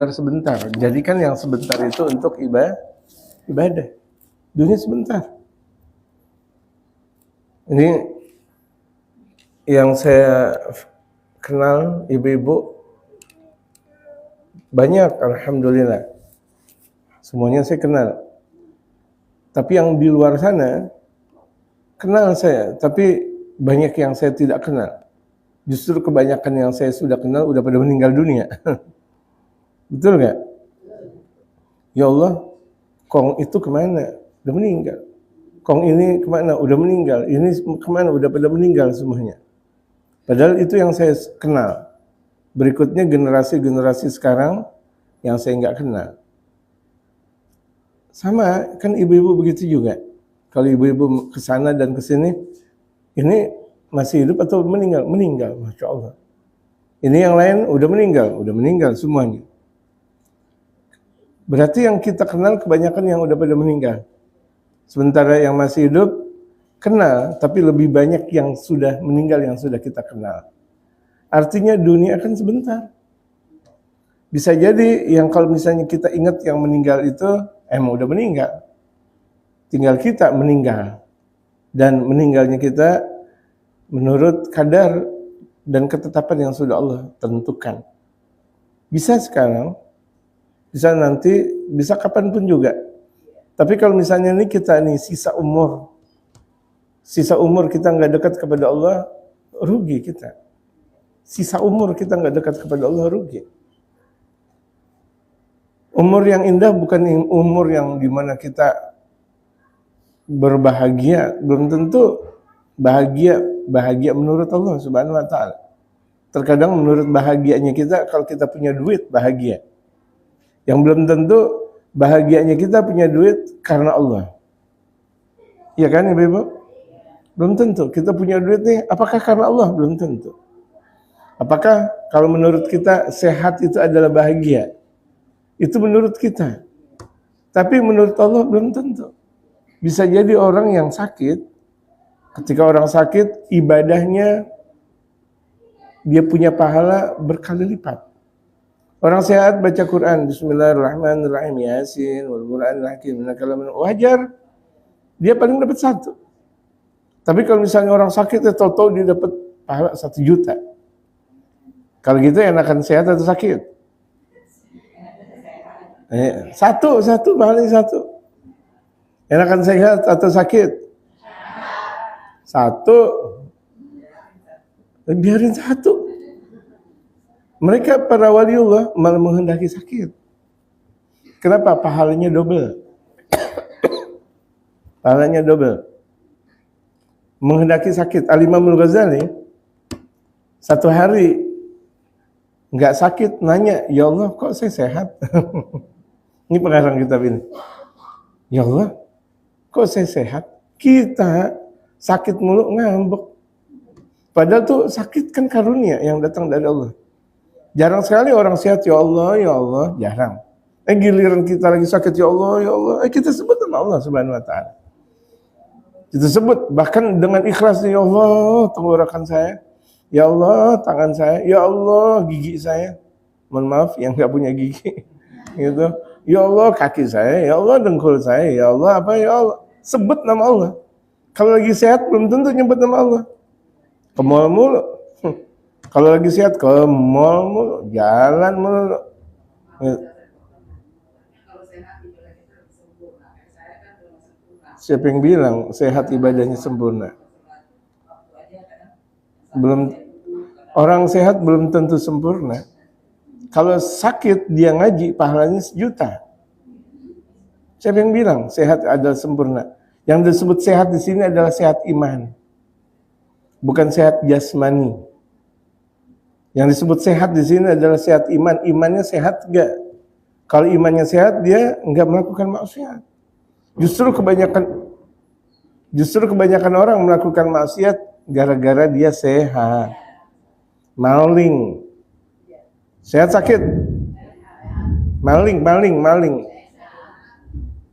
sebentar. Jadikan yang sebentar itu untuk ibadah. Dunia sebentar. Ini yang saya kenal ibu-ibu banyak, alhamdulillah. Semuanya saya kenal. Tapi yang di luar sana kenal saya, tapi banyak yang saya tidak kenal. Justru kebanyakan yang saya sudah kenal udah pada meninggal dunia. Betul nggak? Ya Allah, Kong itu kemana? Udah meninggal. Kong ini kemana? Udah meninggal. Ini kemana? Udah pada meninggal semuanya. Padahal itu yang saya kenal. Berikutnya generasi-generasi sekarang yang saya nggak kenal. Sama, kan ibu-ibu begitu juga. Kalau ibu-ibu kesana dan kesini, ini masih hidup atau meninggal? Meninggal, Masya Allah. Ini yang lain udah meninggal semuanya. Berarti yang kita kenal kebanyakan yang udah pada meninggal. Sementara yang masih hidup, kenal, tapi lebih banyak yang sudah meninggal yang sudah kita kenal. Artinya dunia akan sebentar. Bisa jadi yang kalau misalnya kita ingat yang meninggal itu, emang udah meninggal. Tinggal kita meninggal. Dan meninggalnya kita menurut kadar dan ketetapan yang sudah Allah tentukan. Bisa sekarang, bisa nanti, bisa kapanpun juga. Tapi kalau misalnya ini kita nih sisa umur kita nggak dekat kepada Allah, rugi kita. Sisa umur kita nggak dekat kepada Allah, rugi. Umur yang indah bukan umur yang dimana kita berbahagia, belum tentu bahagia menurut Allah Subhanahu Wa Taala. Terkadang menurut bahagianya kita kalau kita punya duit bahagia. Yang belum tentu bahagianya kita punya duit karena Allah. Iya kan ibu-ibu? Belum tentu. Kita punya duit nih, apakah karena Allah? Belum tentu. Apakah kalau menurut kita sehat itu adalah bahagia? Itu menurut kita. Tapi menurut Allah belum tentu. Bisa jadi orang yang sakit, ketika orang sakit, ibadahnya dia punya pahala berkali lipat. Orang sehat baca Quran, Bismillahirrahmanirrahim, Yasin, wal Quranil Hakim, wajar, dia paling dapat 1. Tapi kalau misalnya orang sakit, tahu-tahu dia dapat pahala 1 juta. Kalau gitu enakan sehat atau sakit? Satu, paling 1. Enakan sehat atau sakit? 1. Biarin 1. Mereka para waliullah malah menghendaki sakit. Kenapa? Pahalanya double. Pahalanya double. Menghendaki sakit. Al-Imam Al-Ghazali 1 hari nggak sakit, nanya, ya Allah kok saya sehat? Ini pengarang kitab ini. Ya Allah, kok saya sehat? Kita sakit mulu ngambek. Padahal tuh sakit kan karunia yang datang dari Allah. Jarang sekali orang sehat, ya Allah, jarang. Giliran kita lagi sakit, ya Allah, kita sebut nama Allah Subhanahu Wa Taala. Kita sebut, bahkan dengan ikhlas, ya Allah, tenggorokan saya, ya Allah, tangan saya, ya Allah, gigi saya. Mohon maaf yang nggak punya gigi, gitu. Ya Allah, kaki saya, ya Allah, dengkul saya, ya Allah, apa ya Allah. Sebut nama Allah. Kalau lagi sehat belum tentu nyebut nama Allah. Ke mall mulu. Kalau lagi sehat ke mall mulu, jalan mulu. Siapa yang bilang sehat ibadahnya sempurna? Belum, orang sehat belum tentu sempurna. Kalau sakit dia ngaji pahalanya 1 juta. Siapa yang bilang sehat adalah sempurna? Yang disebut sehat di sini adalah sehat iman, bukan sehat jasmani. Yang disebut sehat di sini adalah sehat iman. Imannya sehat enggak? Kalau imannya sehat, dia enggak melakukan maksiat. Justru kebanyakan orang melakukan maksiat gara-gara dia sehat. Maling. Sehat sakit? Maling.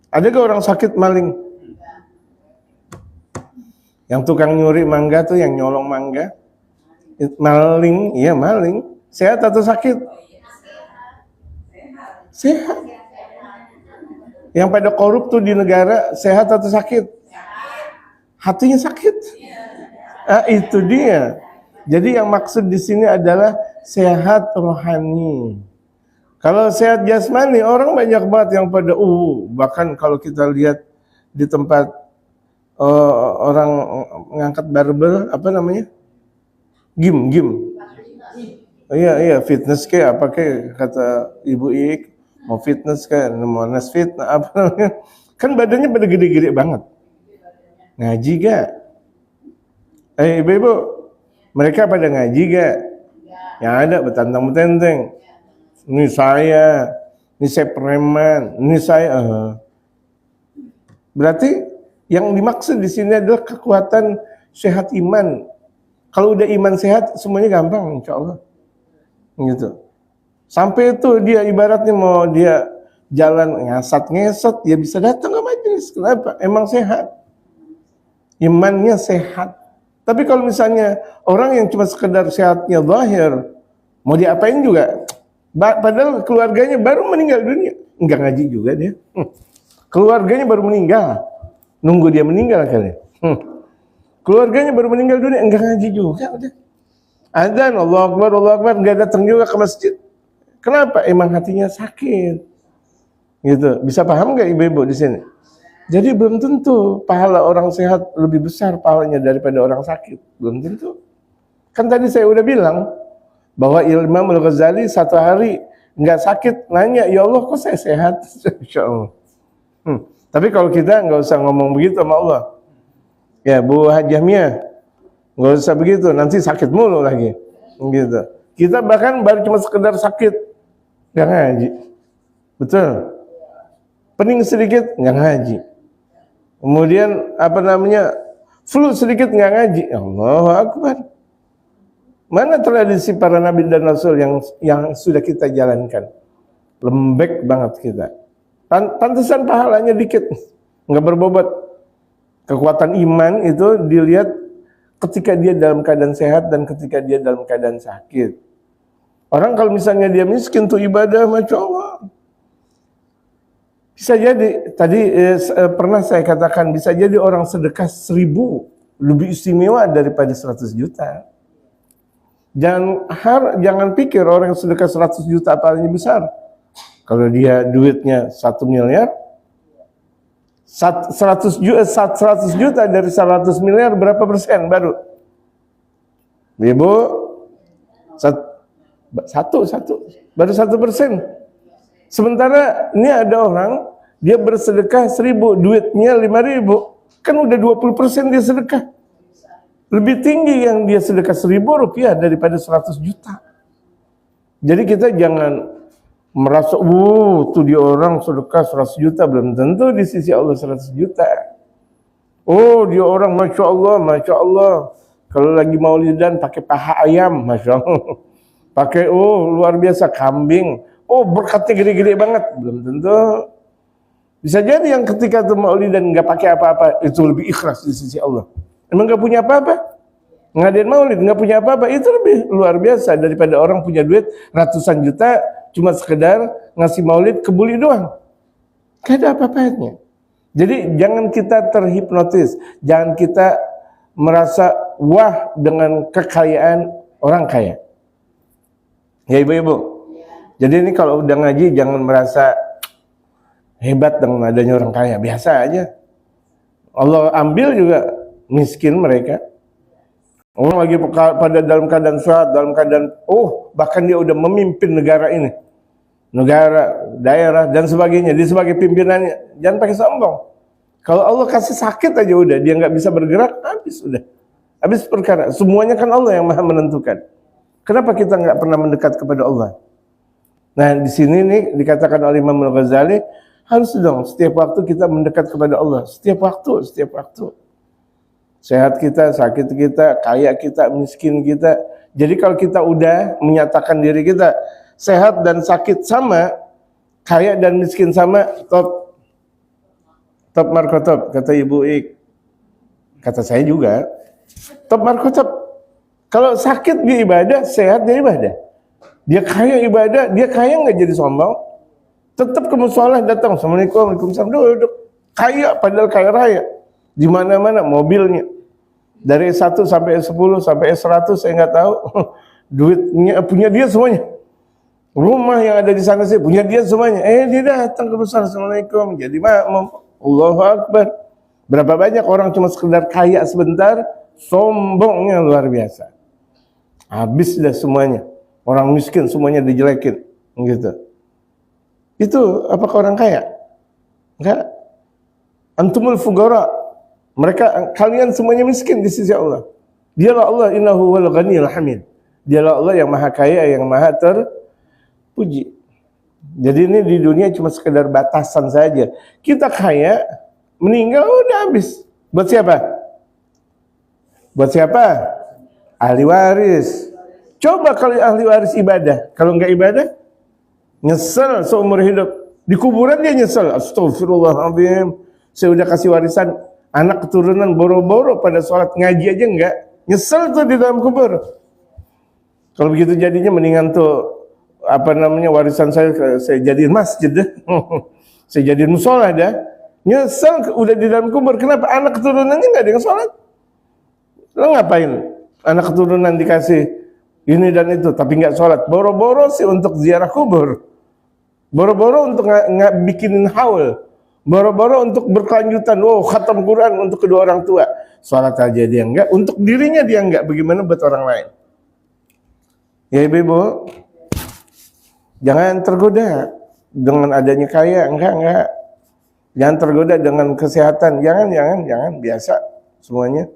Ada gak orang sakit maling? Yang tukang nyuri mangga tuh, yang nyolong mangga. Maling, iya maling. Sehat atau sakit? Sehat. Yang pada korup tuh di negara sehat atau sakit? Hatinya sakit. Itu dia. Jadi yang maksud di sini adalah sehat rohani. Kalau sehat jasmani, orang banyak banget yang pada bahkan kalau kita lihat di tempat orang ngangkat barbel, apa namanya? Gym. Iya, fitness kayak apa kayak kata Ibu Ik, mau fitness kan, mau nasfit, apa namanya? Kan badannya pada gede-gede banget. Ngaji gak? Ibu-ibu, mereka pada ngaji gak? Yang ada betantang-betenteng. Ini saya preman, ini saya. Berarti yang dimaksud di sini adalah kekuatan sehat iman. Kalau udah iman sehat, semuanya gampang, insya Allah. Gitu. Sampai itu dia ibaratnya mau dia jalan ngesot, dia bisa datang ke majelis. Kenapa? Emang sehat. Imannya sehat. Tapi kalau misalnya orang yang cuma sekedar sehatnya zahir, mau diapain juga, padahal keluarganya baru meninggal dunia, enggak ngaji juga dia. Keluarganya baru meninggal, nunggu dia meninggal kali. Keluarganya baru meninggal dunia, enggak ngaji juga. Adzan, Allahu Akbar, enggak datang juga ke masjid. Kenapa? Emang hatinya sakit. Gitu. Bisa paham enggak ibu-ibu di sini? Jadi belum tentu pahala orang sehat lebih besar pahalanya daripada orang sakit. Belum tentu. Kan tadi saya udah bilang bahwa Imam Al-Ghazali satu hari nggak sakit nanya, ya Allah kok saya sehat? Insya Allah. Tapi kalau kita nggak usah ngomong begitu sama Allah. Ya Bu Hajjah, nggak usah begitu, nanti sakit mulu lagi. Gitu. Kita bahkan baru cuma sekedar sakit nggak ngaji. Betul. Pening sedikit nggak ngaji. Kemudian flu sedikit nggak ngaji. Allahu Akbar. Mana tradisi para nabi dan rasul yang sudah kita jalankan? Lembek banget kita. Pantesan pahalanya dikit, nggak berbobot. Kekuatan iman itu dilihat ketika dia dalam keadaan sehat dan ketika dia dalam keadaan sakit. Orang kalau misalnya dia miskin tuh ibadah, masya Allah. Bisa jadi, tadi pernah saya katakan, bisa jadi orang sedekah 1000 lebih istimewa daripada 100 juta. Jangan pikir orang yang sedekah 100 juta pahalanya besar. Kalau dia duitnya 1 miliar, 100 juta dari 100 miliar berapa persen baru? Ibu, baru 1%. Sementara ini ada orang, dia bersedekah 1000, duitnya 5000, kan udah 20% dia sedekah. Lebih tinggi yang dia sedekah 1000 rupiah daripada 100 juta. Jadi kita jangan merasa, tuh dia orang sedekah 100 juta, belum tentu di sisi Allah 100 juta. Dia orang Masya Allah. Kalau lagi maulidan pakai paha ayam, Masya Allah. Pakai, luar biasa, kambing. Berkatnya gede-gede banget. Belum tentu. Bisa jadi yang ketika itu maulidan nggak pakai apa-apa, itu lebih ikhlas di sisi Allah. Emang nggak punya apa-apa? Ngadain maulid nggak punya apa-apa, itu lebih luar biasa daripada orang punya duit ratusan juta cuma sekedar ngasih maulid kebuli doang. Gak ada apa-apanya. Jadi jangan kita terhipnotis, jangan kita merasa wah dengan kekayaan orang kaya. Ya ibu-ibu. Jadi ini kalau udah ngaji jangan merasa hebat dengan adanya orang kaya, biasa aja. Allah ambil juga miskin mereka. Orang lagi pada dalam keadaan sehat, dalam keadaan bahkan dia udah memimpin negara ini. Negara, daerah dan sebagainya, dia sebagai pimpinannya. Jangan pakai sombong. Kalau Allah kasih sakit aja udah, dia nggak bisa bergerak, habis udah. Habis perkara. Semuanya kan Allah yang Maha menentukan. Kenapa kita nggak pernah mendekat kepada Allah? Nah, di sini nih dikatakan oleh Imam Al-Ghazali, harus dong setiap waktu kita mendekat kepada Allah. Setiap waktu. Sehat kita, sakit kita, kaya kita, miskin kita. Jadi kalau kita udah menyatakan diri kita sehat dan sakit sama, kaya dan miskin sama, top markotop, kata Ibu Ik. Kata saya juga, top markotop. Kalau sakit dia ibadah, sehat dia ibadah. Dia kaya ibadah, dia kaya nggak jadi sombong. Tetap ke musola datang, Assalamualaikum, Waalaikumsalam, duduk. Kaya, padahal kaya raya. Di mana-mana mobilnya. Dari S1 sampai S10 sampai S100 saya nggak tahu. Duitnya punya dia semuanya. Rumah yang ada di sana sih punya dia semuanya. Dia datang ke musola, Assalamualaikum, jadi makmum. Allahu Akbar. Berapa banyak orang cuma sekedar kaya sebentar, sombongnya luar biasa. Habis dah semuanya. Orang miskin semuanya dijelekin, gitu. Itu apakah orang kaya? Enggak. Antumul fugara. Mereka, kalian semuanya miskin di sisi Allah. Dialah Allah, innahu wal ghaniyul hamid. Dialah Allah yang maha kaya, yang maha terpuji. Jadi ini di dunia cuma sekedar batasan saja. Kita kaya, meninggal udah habis. Buat siapa? Buat siapa? Ahli waris. Coba kalau ahli waris ibadah, kalau enggak ibadah, nyesel seumur hidup. Di kuburan dia nyesel. Astagfirullahaladzim. Saya udah kasih warisan anak keturunan boro-boro pada sholat, ngaji aja enggak. Nyesel tuh di dalam kubur. Kalau begitu jadinya mendingan tuh warisan saya jadiin masjid deh. Saya jadiin musola dah. Nyesel udah di dalam kubur. Kenapa? Anak keturunannya enggak ada yang sholat. Lo ngapain? Anak keturunan dikasih ini dan itu, tapi nggak sholat. Boro-boro sih untuk ziarah kubur. Boro-boro untuk nggak bikinin haul. Boro-boro untuk berkelanjutan. Khatam Quran untuk kedua orang tua. Sholat aja dia enggak. Untuk dirinya dia enggak. Bagaimana buat orang lain? Ya ibu-ibu, jangan tergoda dengan adanya kaya. Enggak. Jangan tergoda dengan kesehatan. Jangan. Biasa semuanya.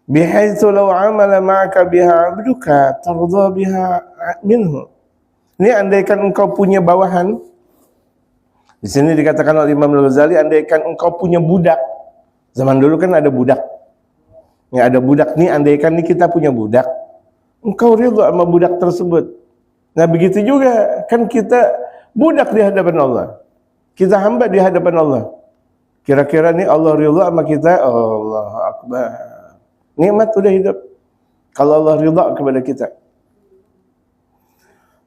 Bihaitsu law amala ma'aka biha 'abduka tardha biha minhu. Ini andaikan engkau punya bawahan. Di sini dikatakan oleh Imam Al-Ghazali, andaikan engkau punya budak. Zaman dulu kan ada budak. Ya ada budak nih, andaikan nih kita punya budak. Engkau ridha sama budak tersebut. Nah begitu juga kan kita budak di hadapan Allah. Kita hamba di hadapan Allah. Kira-kira nih Allah ridha sama kita, Allahu Akbar. Nikmat udah hidup. Kalau Allah ridha kepada kita.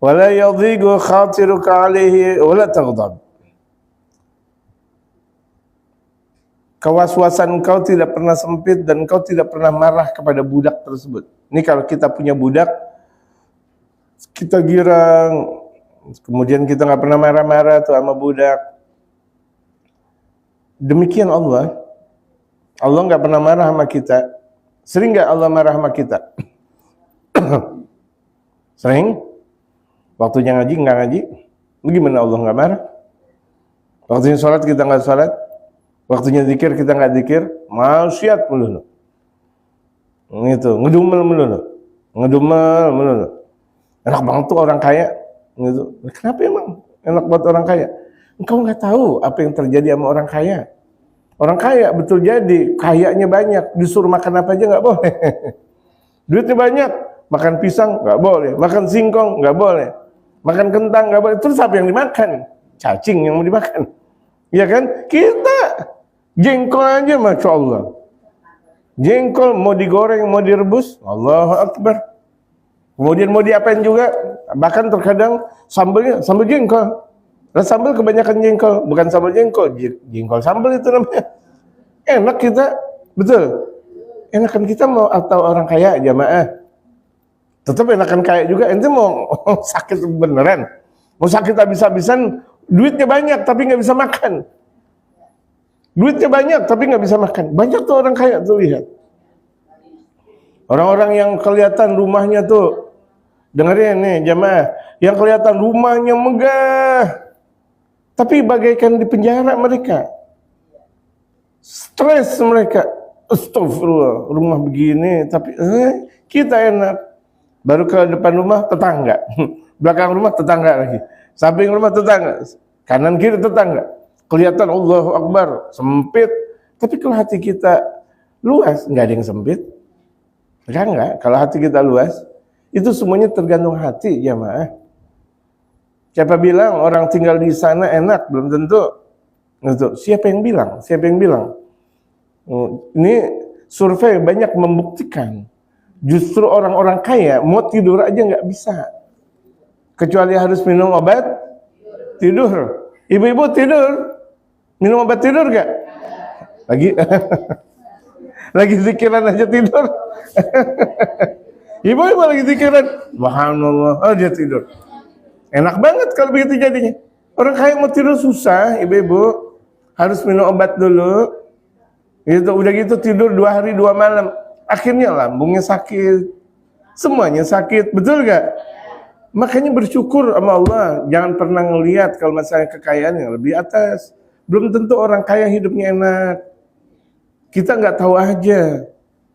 Wala yadhigu khatiruka alaihi wala taghdab. Kewaswasan engkau tidak pernah sempit dan engkau tidak pernah marah kepada budak tersebut. Ini kalau kita punya budak, kita girang, kemudian kita nggak pernah marah-marah tuh sama budak. Demikian Allah. Allah nggak pernah marah sama kita. Sering nggak Allah marah sama kita? Sering? Waktunya ngaji nggak ngaji? Bagaimana Allah nggak marah? Waktunya sholat kita nggak sholat? Waktunya zikir kita nggak zikir? Maksiat melulu. Gitu, ngedumel melulu. Enak banget tuh orang kaya. Gitu. Kenapa emang enak buat orang kaya? Engkau nggak tahu apa yang terjadi sama orang kaya. Orang kaya betul jadi, kayanya banyak, disuruh makan apa aja nggak boleh. Duitnya banyak, makan pisang nggak boleh, makan singkong nggak boleh, makan kentang nggak boleh. Terus apa yang dimakan? Cacing yang mau dimakan. Ya kan? Kita jengkol aja, masya Allah. Jengkol mau digoreng, mau direbus, Allahu Akbar. Kemudian mau diapain juga, bahkan terkadang sambelnya sambal jengkol. Nah, sambal kebanyakan jengkol, bukan sambal jengkol, jengkol sambal itu namanya. Enak kita, betul. Enakan kita mau atau orang kaya jamaah. Tetap enakan kaya juga. Ente mau sakit beneran, mau sakit habis-habisan, duitnya banyak tapi nggak bisa makan. Duitnya banyak tapi nggak bisa makan. Banyak tuh orang kaya tuh, lihat. Orang-orang yang kelihatan rumahnya tuh, dengerin nih jamaah, yang kelihatan rumahnya megah, tapi bagaikan di penjara mereka. Stres mereka. Astagfirullah, rumah begini, tapi kita enak. Baru ke depan rumah tetangga, belakang rumah tetangga lagi, samping rumah tetangga, kanan kiri tetangga. Kelihatan Allahu Akbar, sempit. Tapi kalau hati kita luas, nggak ada yang sempit. Enggak. Kalau hati kita luas, itu semuanya tergantung hati, jamaah. Siapa bilang orang tinggal di sana enak? Belum tentu. Siapa yang bilang? Ini survei banyak membuktikan. Justru orang-orang kaya mau tidur aja nggak bisa. kecuali harus minum obat tidur. Ibu-ibu tidur, minum obat tidur gak? Lagi lagi zikiran aja tidur. Ibu-ibu lagi zikiran, subhanallah, oh dia tidur. Enak banget kalau begitu jadinya. Orang kaya mau tidur susah, ibu-ibu harus minum obat dulu. Gitu, udah gitu tidur 2 hari 2 malam. Akhirnya lambungnya sakit, semuanya sakit, betul gak? Makanya bersyukur sama Allah. Jangan pernah ngelihat kalau masalah kekayaan yang lebih atas. Belum tentu orang kaya hidupnya enak. Kita nggak tahu aja,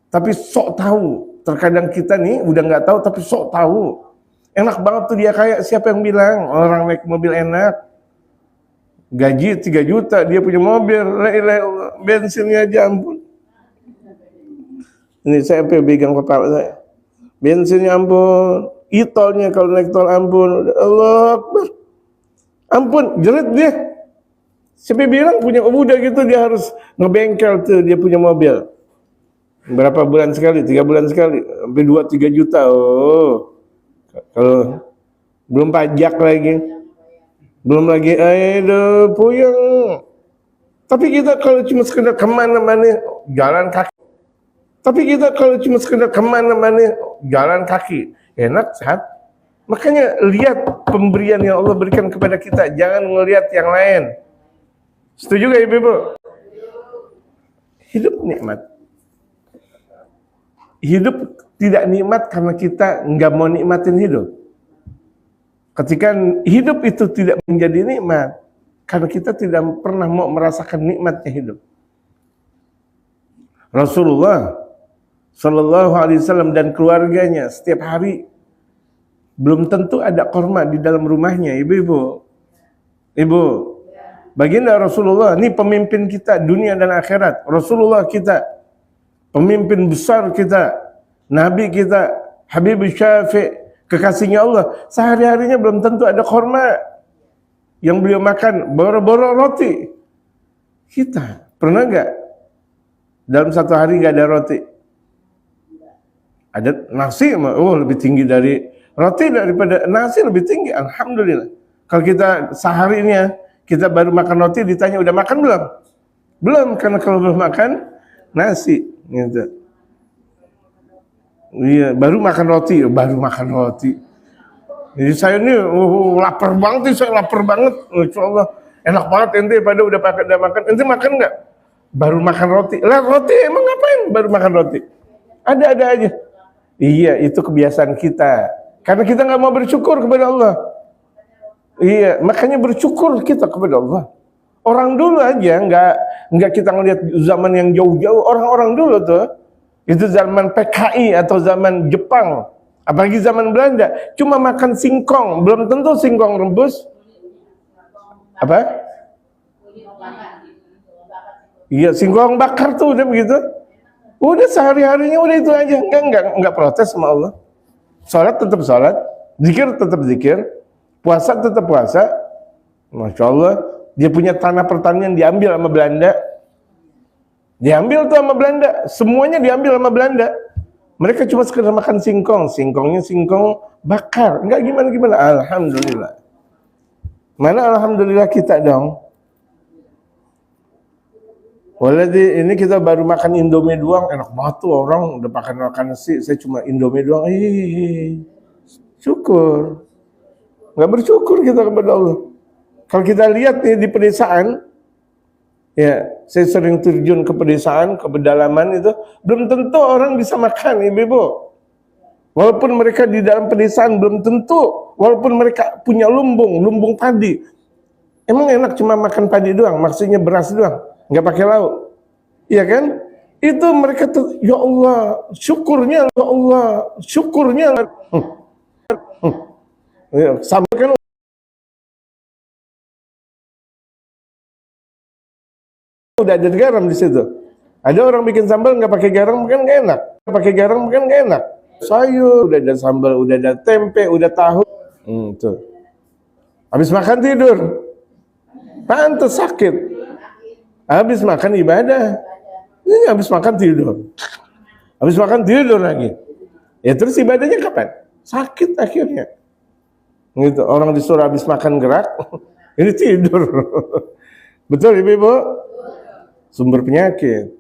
tapi sok tahu. Terkadang kita nih udah nggak tahu tapi sok tahu. Enak banget tuh dia kaya. Siapa yang bilang orang naik mobil enak? Gaji 3 juta, dia punya mobil, bensinnya aja ampun. Ini saya pegang kepala saya. Bensinnya ampun, e-tolnya kalau naik tol ampun, Allah Akbar. Ampun, jerit dia. Siapa bilang punya udah gitu dia harus ngebengkel tuh dia punya mobil. Berapa bulan sekali? 3 bulan sekali, sampai 2-3 juta. Oh, kalau belum pajak lagi, belum lagi, aduh puyeng. Tapi kita kalau cuma sekedar kemana-mana jalan kaki. Tapi kita kalau cuma sekedar kemana-mana jalan kaki, enak, sehat. Makanya lihat pemberian yang Allah berikan kepada kita, jangan ngelihat yang lain. Setuju gak ibu-ibu? Hidup nikmat. Hidup tidak nikmat karena kita nggak mau nikmatin hidup. Ketika hidup itu tidak menjadi nikmat, karena kita tidak pernah mau merasakan nikmatnya hidup. Rasulullah Sallallahu Alaihi Wasallam dan keluarganya setiap hari belum tentu ada korma di dalam rumahnya, ibu-ibu. Ibu, baginda Rasulullah, ini pemimpin kita dunia dan akhirat. Rasulullah kita, pemimpin besar kita, Nabi kita, Habib Syafi', kekasihnya Allah. Sehari-harinya belum tentu ada korma yang beliau makan, boro-boro roti. Kita pernah nggak dalam satu hari nggak ada roti? Ada nasi, oh lebih tinggi dari roti, daripada nasi lebih tinggi. Alhamdulillah. Kalau kita sehari ini ya, kita baru makan roti, ditanya udah makan belum? Belum, karena kalau belum makan nasi, gitu. Iya, baru makan roti, baru makan roti. Jadi saya ini lapar banget, saya lapar banget. Insya Allah enak banget ente pada udah makan. Ente makan nggak? Baru makan roti. Lah roti emang ngapain? Baru makan roti. Ada aja. Iya, itu kebiasaan kita. Karena kita nggak mau bersyukur kepada Allah. Iya, makanya bersyukur kita kepada Allah. Orang dulu aja nggak kita ngelihat zaman yang jauh-jauh. Orang-orang dulu tuh itu zaman PKI atau zaman Jepang, apalagi zaman Belanda, cuma makan singkong, belum tentu singkong rebus. Apa? Iya, singkong bakar tuh udah begitu. Udah sehari-harinya udah itu aja, enggak protes sama Allah. Salat tetap salat, zikir tetap zikir, puasa tetap puasa. Masya Allah, dia punya tanah pertanian diambil sama Belanda. Diambil tuh sama Belanda, semuanya diambil sama Belanda. Mereka cuma sekedar makan singkong, singkongnya singkong bakar, enggak gimana-gimana. Alhamdulillah. Mana alhamdulillah kita dong. Waladhi, ini kita baru makan Indomie doang, enak banget tuh orang udah makan nasi, saya cuma Indomie doang. Syukur. Nggak bersyukur kita kepada Allah. Kalau kita lihat nih di pedesaan, ya saya sering terjun ke pedesaan, ke pedalaman itu, belum tentu orang bisa makan, ibu-ibu. Walaupun mereka di dalam pedesaan, belum tentu. Walaupun mereka punya lumbung padi. Emang enak cuma makan padi doang, maksudnya beras doang, nggak pakai lauk. Iya kan? Itu mereka tuh, ya Allah, syukurnya, ya Allah, syukurnya. Sambal kan udah ada garam di situ. Ada orang bikin sambal nggak pakai garam kan nggak enak. Pakai garam kan nggak enak. Sayur, udah ada sambal, udah ada tempe, udah tahu. Tuh. Habis makan tidur. Pantes sakit. Habis makan ibadah. Ini habis makan tidur. Habis makan tidur lagi. Ya terus ibadahnya kapan? Sakit akhirnya. Gitu. Orang disuruh habis makan gerak, ini tidur. Betul Ibu? Sumber penyakit.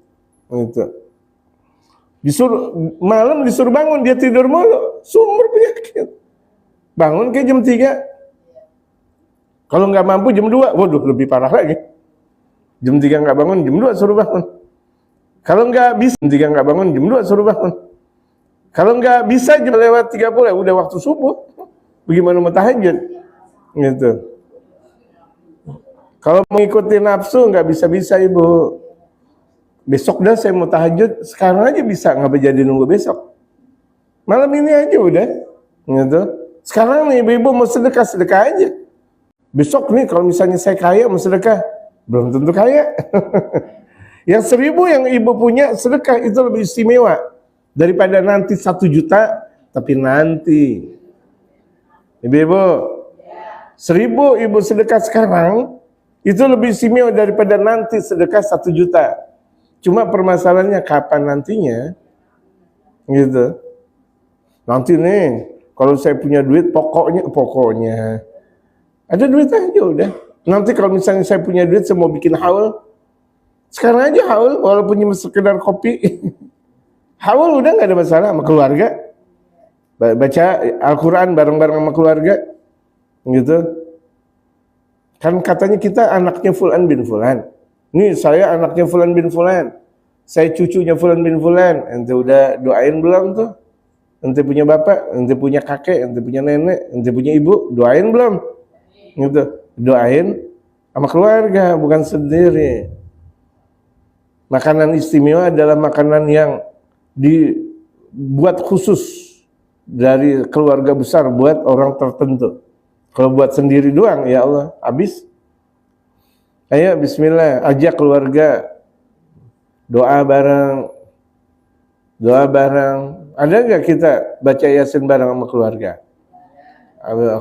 Gitu. Malam disuruh bangun, dia tidur mulu, sumber penyakit. Bangun ke jam 3. Kalau nggak mampu jam 2, waduh lebih parah lagi. Jam 3 nggak bangun, jam 2 suruh bangun. Kalau nggak bisa, jam 3 nggak bangun, jam 2 suruh bangun. Kalau nggak bisa jam lewat 30, udah waktu subuh. Bagaimana mau tahajud? Gitu. Kalau mengikuti nafsu nggak bisa-bisa Ibu. Besok dah saya mau tahajud, sekarang aja bisa, nggak jadi nunggu besok. Malam ini aja udah, gitu. Sekarang nih ibu-ibu mau sedekah aja. Besok nih kalau misalnya saya kaya mau sedekah, belum tentu kaya. Yang 1.000 yang ibu punya sedekah itu lebih istimewa daripada nanti 1 juta, tapi nanti. Ibu-ibu, 1.000 ibu sedekah sekarang itu lebih istimewa daripada nanti sedekah 1 juta. Cuma permasalahannya kapan nantinya, gitu. Nanti nih, kalau saya punya duit, pokoknya ada duit aja udah. Nanti kalau misalnya saya punya duit, saya mau bikin haul, sekarang aja haul, walaupun cuma sekedar kopi. Haul udah nggak ada masalah sama keluarga. Baca Al-Quran bareng-bareng sama keluarga, gitu. Kan katanya kita anaknya Fulan bin Fulan. Nih saya anaknya Fulan bin Fulan, saya cucunya Fulan bin Fulan. Ente udah doain belum tuh? Ente punya bapak, ente punya kakek, ente punya nenek, ente punya ibu, doain belum? Gitu, doain sama keluarga, bukan sendiri. Makanan istimewa adalah makanan yang dibuat khusus dari keluarga besar buat orang tertentu. Kalau buat sendiri doang, ya Allah, habis. Ayo bismillah, ajak keluarga doa bareng. Ada nggak kita baca Yasin bareng sama keluarga?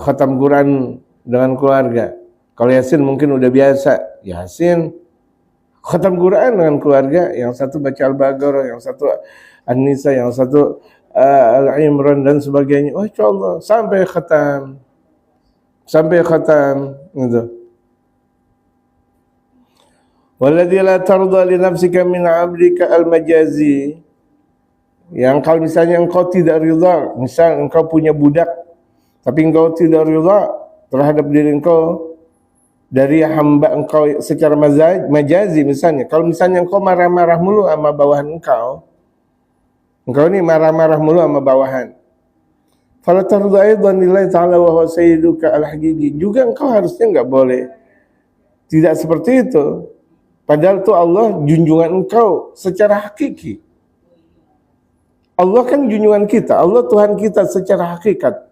Khatam Quran dengan keluarga. Kalau Yasin mungkin udah biasa, Yasin. Khatam Quran dengan keluarga, yang satu baca Al-Baqarah, yang satu An-Nisa, yang satu Al-Imran dan sebagainya. Wah, Allah, sampai khatam, gitu. Walladzi la tarda li nafsika min 'abdika al-majazi. Yang kalau misalnya engkau tidak ridha, misal engkau punya budak tapi engkau tidak ridha terhadap diri engkau dari hamba engkau secara majazi, misalnya kalau misalnya engkau marah-marah mulu sama bawahan engkau ini marah-marah mulu sama bawahan, fala tarda aidan lillahi ta'ala wa huwa sayyiduka al-haqiqi, juga engkau harusnya enggak boleh tidak seperti itu. Padahal itu Allah junjungan engkau secara hakiki. Allah kan junjungan kita, Allah Tuhan kita secara hakikat.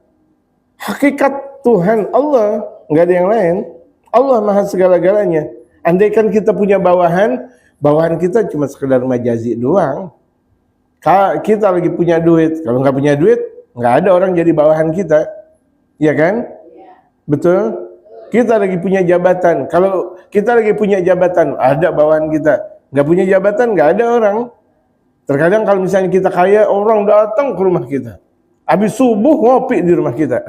Hakikat Tuhan Allah, nggak ada yang lain. Allah maha segala-galanya. Andaikan kita punya bawahan kita cuma sekedar majazi doang. Kita lagi punya duit, kalau nggak punya duit, nggak ada orang jadi bawahan kita. Iya kan? Betul? Kita lagi punya jabatan. Kalau kita lagi punya jabatan, ada bawahan kita. Nggak punya jabatan, nggak ada orang. Terkadang kalau misalnya kita kaya, orang datang ke rumah kita. Habis subuh ngopi di rumah kita.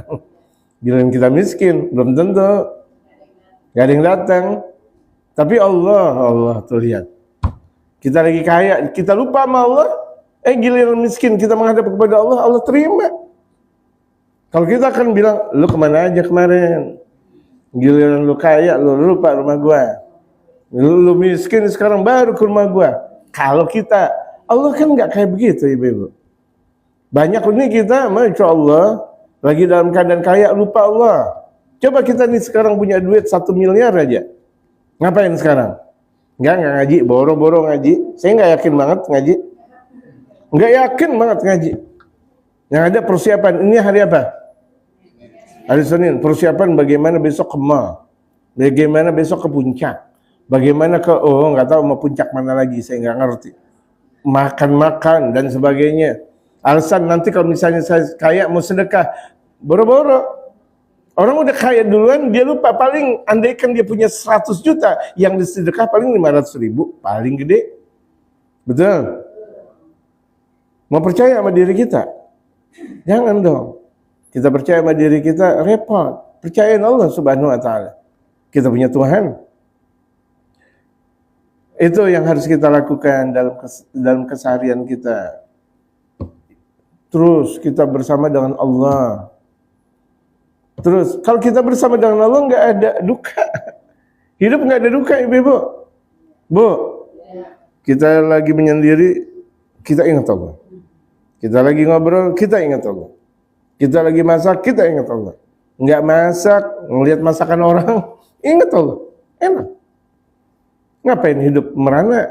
Giliran kita miskin, belum tentu. Nggak ada yang datang. Tapi Allah tuh lihat. Kita lagi kaya, kita lupa sama Allah. Giliran miskin, kita menghadap kepada Allah, Allah terima. Kalau kita akan bilang, lu kemana aja kemarin? Giliran lu kaya, lu lupa rumah gua. Lu miskin sekarang baru ke rumah gua. Kalau kita, Allah kan nggak kayak begitu ibu-ibu. Banyak ini kita, Masya Allah, lagi dalam keadaan kaya lupa Allah. Coba kita nih sekarang punya duit 1 miliar aja. Ngapain sekarang? Nggak ngaji, boro-boro ngaji. Saya nggak yakin banget ngaji. Nggak yakin banget ngaji. Yang ada persiapan, ini hari apa? Hari Senin, persiapan bagaimana besok ke mall, bagaimana besok ke puncak, bagaimana ke nggak tahu mau puncak mana lagi, saya nggak ngerti. Makan dan sebagainya. Alasan nanti kalau misalnya saya kaya mau sedekah, boro-boro. Orang udah kaya duluan, dia lupa. Paling andaikan dia punya 100 juta, yang disedekah paling 500.000, paling gede. Betul? Mau percaya sama diri kita? Jangan dong. Kita percaya sama diri kita, repot. Percayain Allah Subhanahu wa taala. Kita punya Tuhan. Itu yang harus kita lakukan dalam keseharian kita. Terus kita bersama dengan Allah. Terus kalau kita bersama dengan Allah nggak ada duka. Hidup nggak ada duka, ibu-ibu. Bu, kita lagi menyendiri, kita ingat Allah. Kita lagi ngobrol, kita ingat Allah. Kita lagi masak, kita ingat Allah. Nggak masak, ngelihat masakan orang, ingat Allah. Enak. Ngapain hidup merana?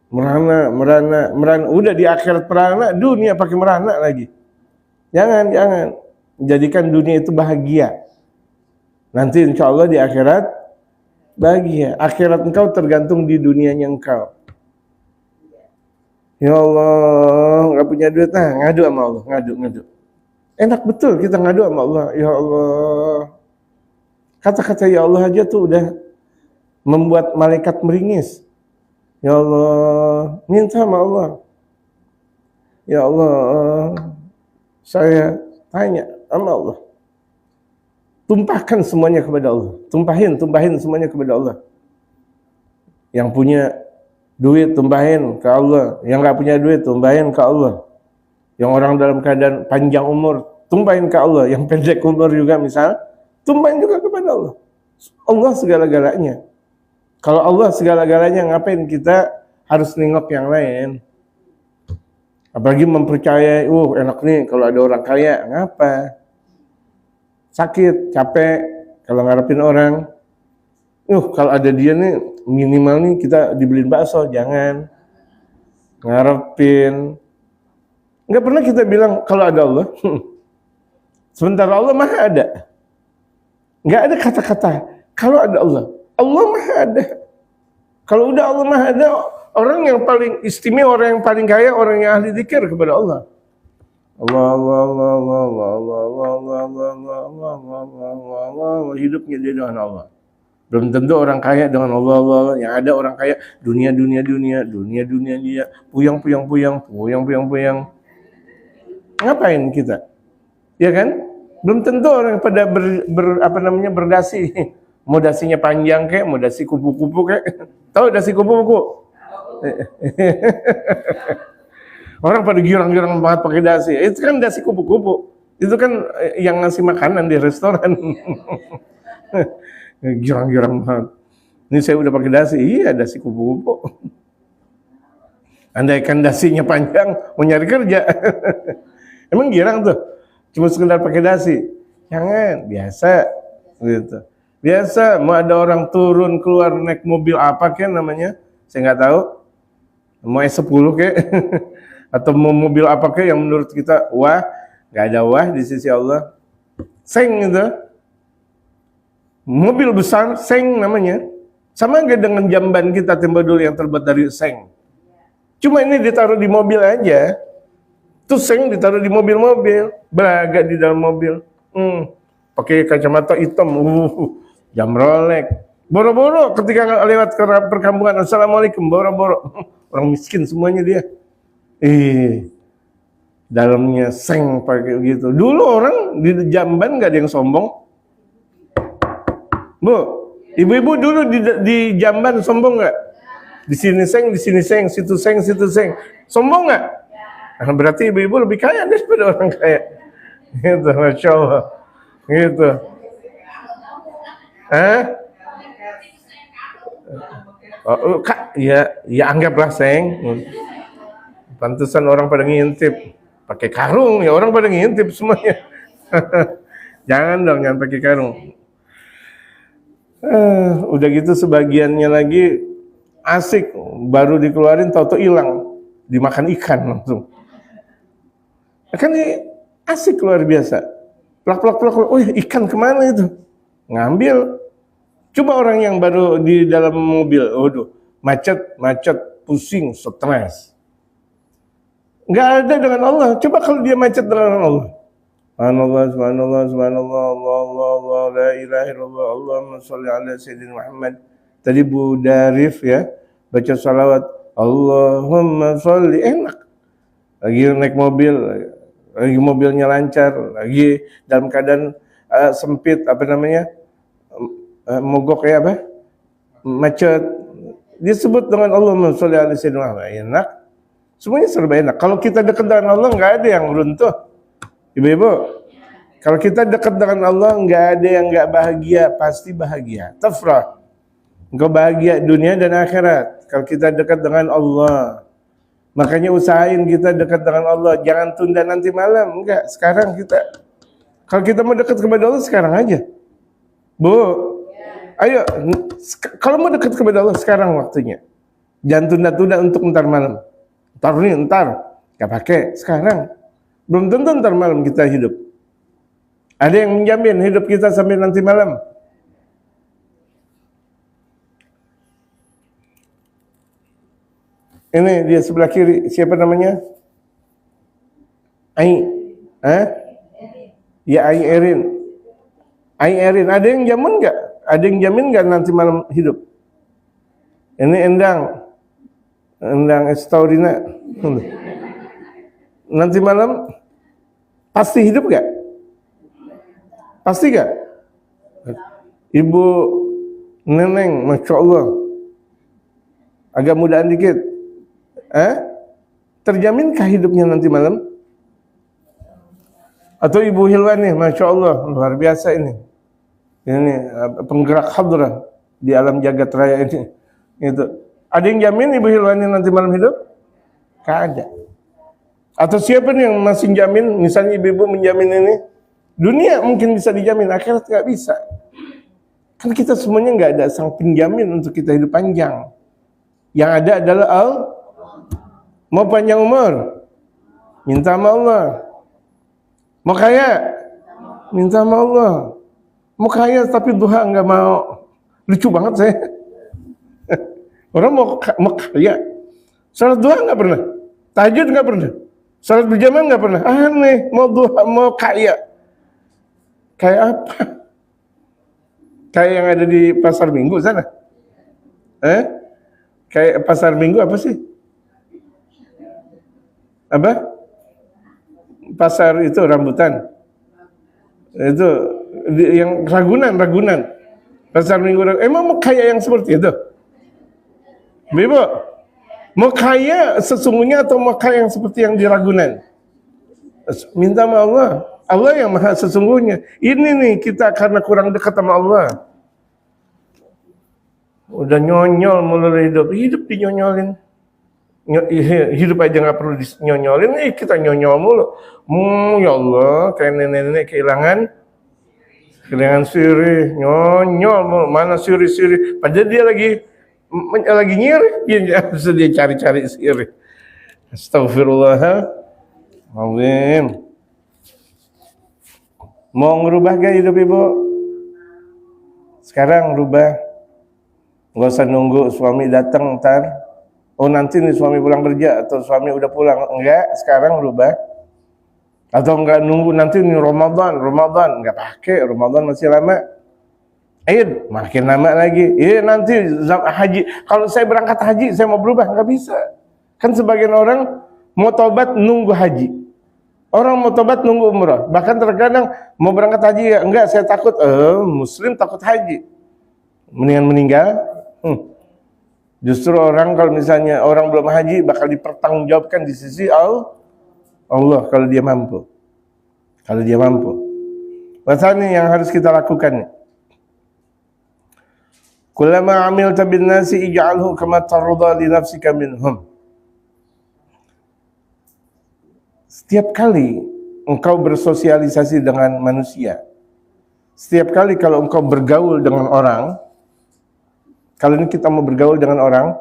Merana. Udah di akhirat merana, dunia pakai merana lagi. Jangan. Jadikan dunia itu bahagia. Nanti insya Allah di akhirat bahagia. Akhirat engkau tergantung di dunianya engkau. Ya Allah, nggak punya duit, nah ngadu sama Allah, ngadu. Enak betul kita ngadu sama Allah. Ya Allah, kata-kata ya Allah aja tuh udah membuat malaikat meringis. Ya Allah, minta sama Allah. Ya Allah, saya tanya sama Allah. Tumpahkan semuanya kepada Allah. Tumpahin semuanya kepada Allah. Yang punya duit tumpahin ke Allah. Yang nggak punya duit tumpahin ke Allah. Yang orang dalam keadaan panjang umur tumpahin ke Allah. Yang pendek umur juga misal tumpahin juga kepada Allah. Allah segala-galanya. Kalau Allah segala-galanya, ngapain kita harus nengok yang lain? Apalagi mempercayai, enak nih kalau ada orang kaya, ngapa? Sakit, capek, kalau ngarepin orang. Kalau ada dia nih, minimal nih kita dibeliin bakso, jangan. Ngarepin. Nggak pernah kita bilang kalau ada Allah. Sementara Allah maha ada. Nggak ada kata-kata kalau ada Allah. Allah maha ada. Kalau udah Allah maha ada, orang yang paling istimewa, orang yang paling kaya, orang yang ahli zikir kepada Allah. Allah, hidupnya dia dengan Allah. Belum tentu orang kaya dengan Allah. Yang ada orang kaya dunia dia, puyang. Ngapain kita? Ya kan? Belum tentu orang pada berdasi. Mau dasinya panjang kayak, mau dasi kupu-kupu kayak. Tahu dasi kupu-kupu? Orang pada girang-girang banget pakai dasi. Itu kan dasi kupu-kupu. Itu kan yang ngasih makanan di restoran. Girang-girang banget. Ini saya udah pakai dasi. Iya, dasi kupu-kupu. Andaikan dasinya panjang, mau nyari kerja. Emang girang tuh? Cuma sekedar pakai dasi. Jangan, biasa gitu. Biasa, mau ada orang turun keluar naik mobil apa kayak namanya, saya nggak tahu. Mau S10 kayak atau mau mobil apa kayak yang menurut kita wah, nggak ada wah di sisi Allah. Seng gitu. Mobil besar, seng namanya. Sama nggak dengan jamban kita Tembadul yang terbuat dari seng. Cuma ini ditaruh di mobil aja. Tuh seng ditaruh di mobil-mobil, beragak di dalam mobil. Pakai kacamata hitam, jam Rolex. Boro-boro ketika lewat ke perkampungan, assalamualaikum, boro-boro. Orang miskin semuanya dia. Dalamnya seng pakai gitu. Dulu orang di Jamban nggak ada yang sombong. Bu, ibu-ibu dulu di Jamban sombong nggak? Di sini seng, situ seng. Sombong nggak? Nah, berarti ibu-ibu lebih kaya daripada orang kaya. Gitu, Masya Allah. Gitu. Kak, ya anggaplah seng. Pantesan orang pada ngintip. Pakai karung, ya orang pada ngintip semuanya. Jangan pakai karung. Udah gitu sebagiannya lagi asik, baru dikeluarin tau-tau hilang, dimakan ikan langsung. Kan ini asik luar biasa. Plak, ikan kemana itu? Ngambil. Coba orang yang baru di dalam mobil, macet, pusing, stres. Nggak ada dengan Allah. Coba kalau dia macet dengan Allah. Subhanallah, Allah, la ilaha illallah, Allahumma sholli ala sayyidina Muhammad. Tadi Bu Darif ya, baca salawat, Allahumma sholli, enak. Lagi naik mobil, lagi mobilnya lancar, lagi dalam keadaan sempit, mogok kayak apa? Macet. Disebut dengan Allahumma sholli ala sayyidina Muhammad. Enak. Semuanya serba enak. Kalau kita dekat dengan Allah nggak ada yang runtuh. Ibu-ibu, kalau kita dekat dengan Allah nggak ada yang nggak bahagia, pasti bahagia. Tafrah. Engkau bahagia dunia dan akhirat kalau kita dekat dengan Allah. Makanya usahain kita dekat dengan Allah, jangan tunda nanti malam. Enggak, sekarang kita. Kalau kita mau dekat kepada Allah sekarang aja. Bu, ayo, kalau mau dekat kepada Allah sekarang waktunya. Jangan tunda-tunda untuk ntar malam. Ntar, gak pakai sekarang. Belum tentu ntar malam kita hidup. Ada yang menjamin hidup kita sampai nanti malam? Ini dia sebelah kiri, siapa namanya? Ya Erin. Erin, ada yang jamin nggak? Ada yang jamin nggak nanti malam hidup? Ini Endang Estaurina. Nanti malam pasti hidup nggak? Pasti nggak? Ibu Neneng, masya Allah, agak mudaan dikit. Terjaminkah hidupnya nanti malam? Atau Ibu Hilwani, masya Allah, luar biasa ini penggerak hadrah di alam jagat raya ini. Itu ada yang jamin Ibu Hilwani nanti malam hidup? Gak ada. Atau siapa nih yang masih jamin? Misalnya ibu-ibu menjamin ini, dunia mungkin bisa dijamin, akhirat gak bisa. Kan kita semuanya nggak ada sang penjamin untuk kita hidup panjang. Yang ada adalah mau panjang umur, minta sama Allah. Mau kaya, minta sama Allah. Mau kaya tapi duha nggak mau. Lucu banget saya. Orang mau kaya, salat duha nggak pernah, tahajud nggak pernah, salat berjamaah nggak pernah. Aneh, mau duha, mau kaya. Kayak apa? Kayak yang ada di pasar Minggu sana. Kayak pasar Minggu apa sih? Apa? Pasar itu rambutan. Itu yang Ragunan. Pasar Minggu. Emang mau kaya yang seperti itu? Ibu, mau kaya sesungguhnya atau mau kaya yang seperti yang di Ragunan? Minta sama Allah. Allah yang maha sesungguhnya. Ini nih kita karena kurang dekat sama Allah. Udah nyonyol mulai hidup dinyonyolin. Hidup aja nggak perlu dinyonyolin, kita nyonyol mulu. Ya Allah, kayak nenek-nenek kehilangan sirih, nyonyol mulu. Mana sirih? Padahal dia lagi nyirih, dia cari sirih. Astagfirullahaladzim. Mau ngerubah gak hidup ibu? Sekarang rubah. Nggak usah nunggu suami datang ntar. Oh nanti nih suami pulang kerja atau suami udah pulang. Enggak, sekarang rubah. Atau enggak nunggu nanti nih Ramadan, enggak pakai, Ramadan masih lama. Id, makin lama lagi. Nanti haji. Kalau saya berangkat haji, saya mau berubah, enggak bisa. Kan sebagian orang mau tobat nunggu haji. Orang mau tobat nunggu umrah. Bahkan terkadang mau berangkat haji ya, enggak, saya takut. Muslim takut haji. Mendingan meninggal. Justru orang kalau misalnya orang belum haji bakal dipertanggungjawabkan di sisi Allah kalau dia mampu. Masalah yang harus kita lakukan. Kullama amilta bin nasi ij'alhu kama tarda li nafsika minhum. Setiap kali engkau bersosialisasi dengan manusia, setiap kali kalau engkau bergaul dengan orang, kalau ini kita mau bergaul dengan orang,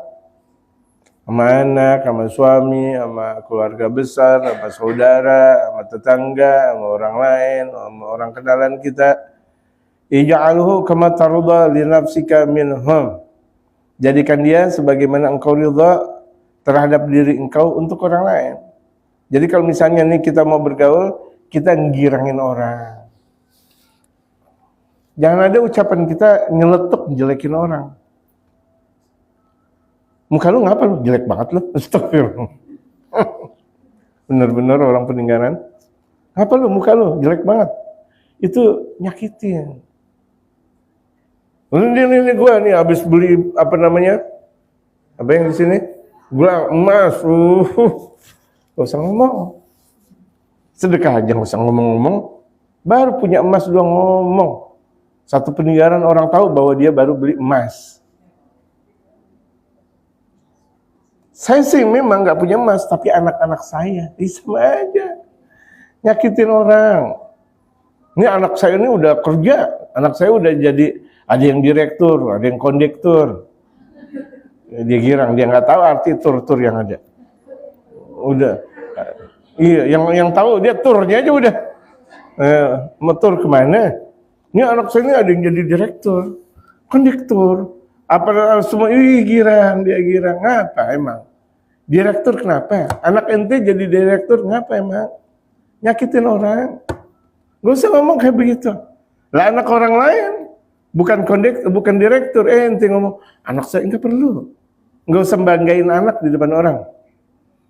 sama anak, sama suami, sama keluarga besar, sama saudara, sama tetangga, sama orang lain, sama orang kenalan kita, ij'alhu kama tarda li nafsika minhum. Jadikan dia sebagaimana engkau ridha terhadap diri engkau untuk orang lain. Jadi kalau misalnya nih kita mau bergaul, kita ngirangin orang. Jangan ada ucapan kita nyeletuk jelekin orang. Muka lu ngapa lu? Jelek banget lu. Astagfirullah. Bener-bener orang peninggalan. Apa lu, muka lu jelek banget. Itu nyakitin. Ini gue nih habis beli apa namanya? Apa yang di sini? Gula emas. Gak usah ngomong. Sedekah aja gak usah ngomong-ngomong. Baru punya emas doang ngomong. Satu peninggalan orang tahu bahwa dia baru beli emas. Saya sih memang gak punya emas, tapi anak-anak saya sama aja nyakitin orang. Ini anak saya ini udah kerja, anak saya udah jadi, ada yang direktur, ada yang kondektur. Dia girang, dia nggak tahu arti tur-tur yang ada. Udah, iya, yang tahu dia turnya aja udah. Mau tur kemana? Ini anak saya ini ada yang jadi direktur, kondektur. Apa semua, girang, dia girang. Ngapa emang? Direktur kenapa? Anak ente jadi direktur ngapa emang? Nyakitin orang. Gak usah ngomong kayak begitu. Lah anak orang lain, bukan kondektur, bukan direktur, ente ngomong, anak saya nggak perlu. Nggak usah banggain anak di depan orang.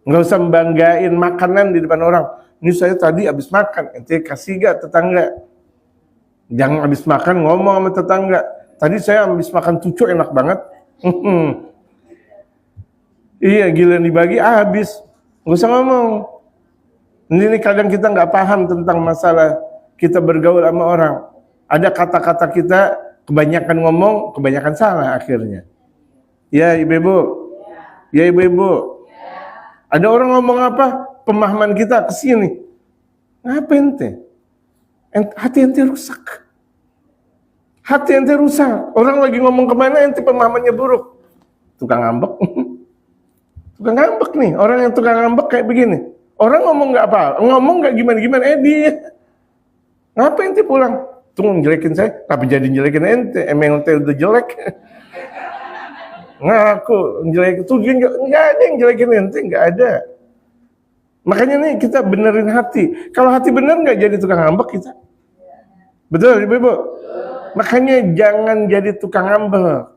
Nggak usah banggain makanan di depan orang. Ini saya tadi habis makan, ente kasih gak tetangga? Jangan habis makan ngomong sama tetangga. Tadi saya habis makan cucu enak banget. Iya, gila dibagi habis. Nggak usah ngomong. Ini kadang kita nggak paham tentang masalah kita bergaul sama orang. Ada kata-kata kita kebanyakan ngomong, kebanyakan salah akhirnya. Ya ibu-ibu, ya ibu-ibu. Ada orang ngomong apa, pemahaman kita ke sini. Ngapa ente? Hati ente rusak. Hati ente rusak. Orang lagi ngomong kemana, ente pemahamannya buruk. Tukang ngambek. Tukang ngambek nih, orang yang tukang ngambek kayak begini. Orang ngomong nggak apa, ngomong nggak gimana-gimana, dia. Ngapa ente pulang? Tunggu ngejelekin saya, tapi jadi ngejelekin ente, emang ente udah jelek. Ngaku ngejelekin, tuh nggak ada yang jelekin ente, nggak ada. Makanya nih kita benerin hati. Kalau hati bener nggak jadi tukang ngambek kita. Betul ibu-ibu? Makanya jangan jadi tukang ngambek.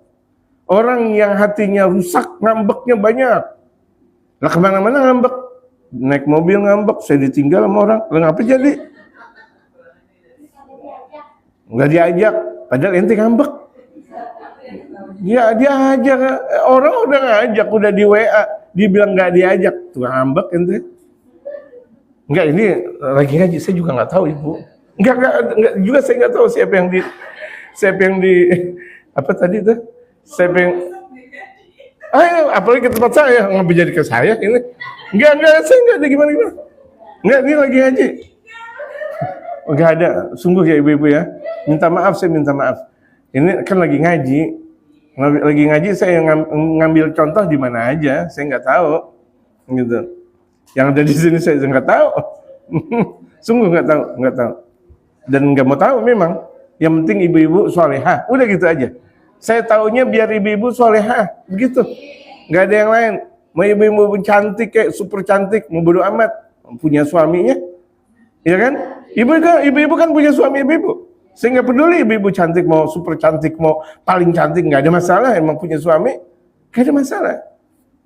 Orang yang hatinya rusak, ngambeknya banyak. Lah kemana-mana ngambek. Naik mobil ngambek, saya ditinggal sama orang. Lah ngapa jadi? Nggak diajak, padahal ente ngambek. Ya dia ajak, orang udah ngajak, udah di WA, dibilang nggak diajak, tukang ngambek ente. Enggak, ini lagi ngaji, saya juga nggak tahu ibu. Enggak juga saya nggak tahu siapa yang di apa tadi tuh, siapa yang, apalagi ke tempat saya, ngapa jadi ke saya ini? Enggak, saya nggak ada gimana. Enggak, ini lagi ngaji. Enggak ada, sungguh ya ibu-ibu ya. Minta maaf, saya minta maaf. Ini kan lagi ngaji. Saya ngambil contoh di mana aja, saya nggak tahu. Gitu. Yang ada di sini saya nggak tahu. Sungguh nggak tahu. Dan nggak mau tahu memang. Yang penting ibu-ibu solehah, udah gitu aja. Saya taunya biar ibu-ibu solehah, begitu. Nggak ada yang lain. Mau ibu-ibu cantik kayak super cantik, mau bodo amat, punya suaminya, ya kan? Ibu-ibu kan punya suami ibu-ibu. Saya nggak peduli ibu-ibu cantik, mau super cantik, mau paling cantik, nggak ada masalah. Emang punya suami, nggak ada masalah.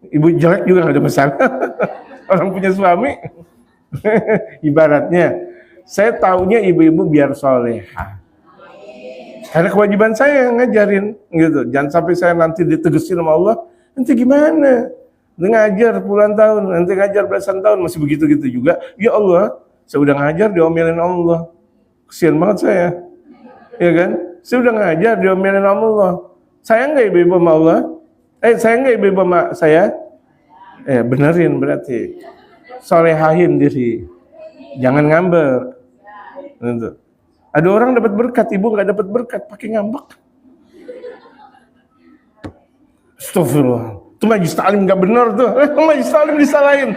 Ibu jelek juga nggak ada masalah. Orang punya suami, ibaratnya. Saya taunya ibu-ibu biar solehah. Karena kewajiban saya ngajarin, gitu. Jangan sampai saya nanti ditegesin sama Allah. Nanti gimana? Nanti ngajar puluhan tahun, nanti ngajar belasan tahun masih begitu-gitu juga. Ya Allah, saya udah ngajar diomelin Allah. Kesian banget saya. Ya kan? Saya udah ngajar diomelin Allah. Sayang nggak ibu-ibu sama Allah? Sayang nggak ibu-ibu sama saya? Benerin berarti. Solehahin diri. Jangan ngambek. Gitu. Ada orang dapat berkat, ibu nggak dapat berkat, pakai ngambek. Astagfirullah. Itu majlis taklim nggak benar tuh. Majlis taklim disalahin.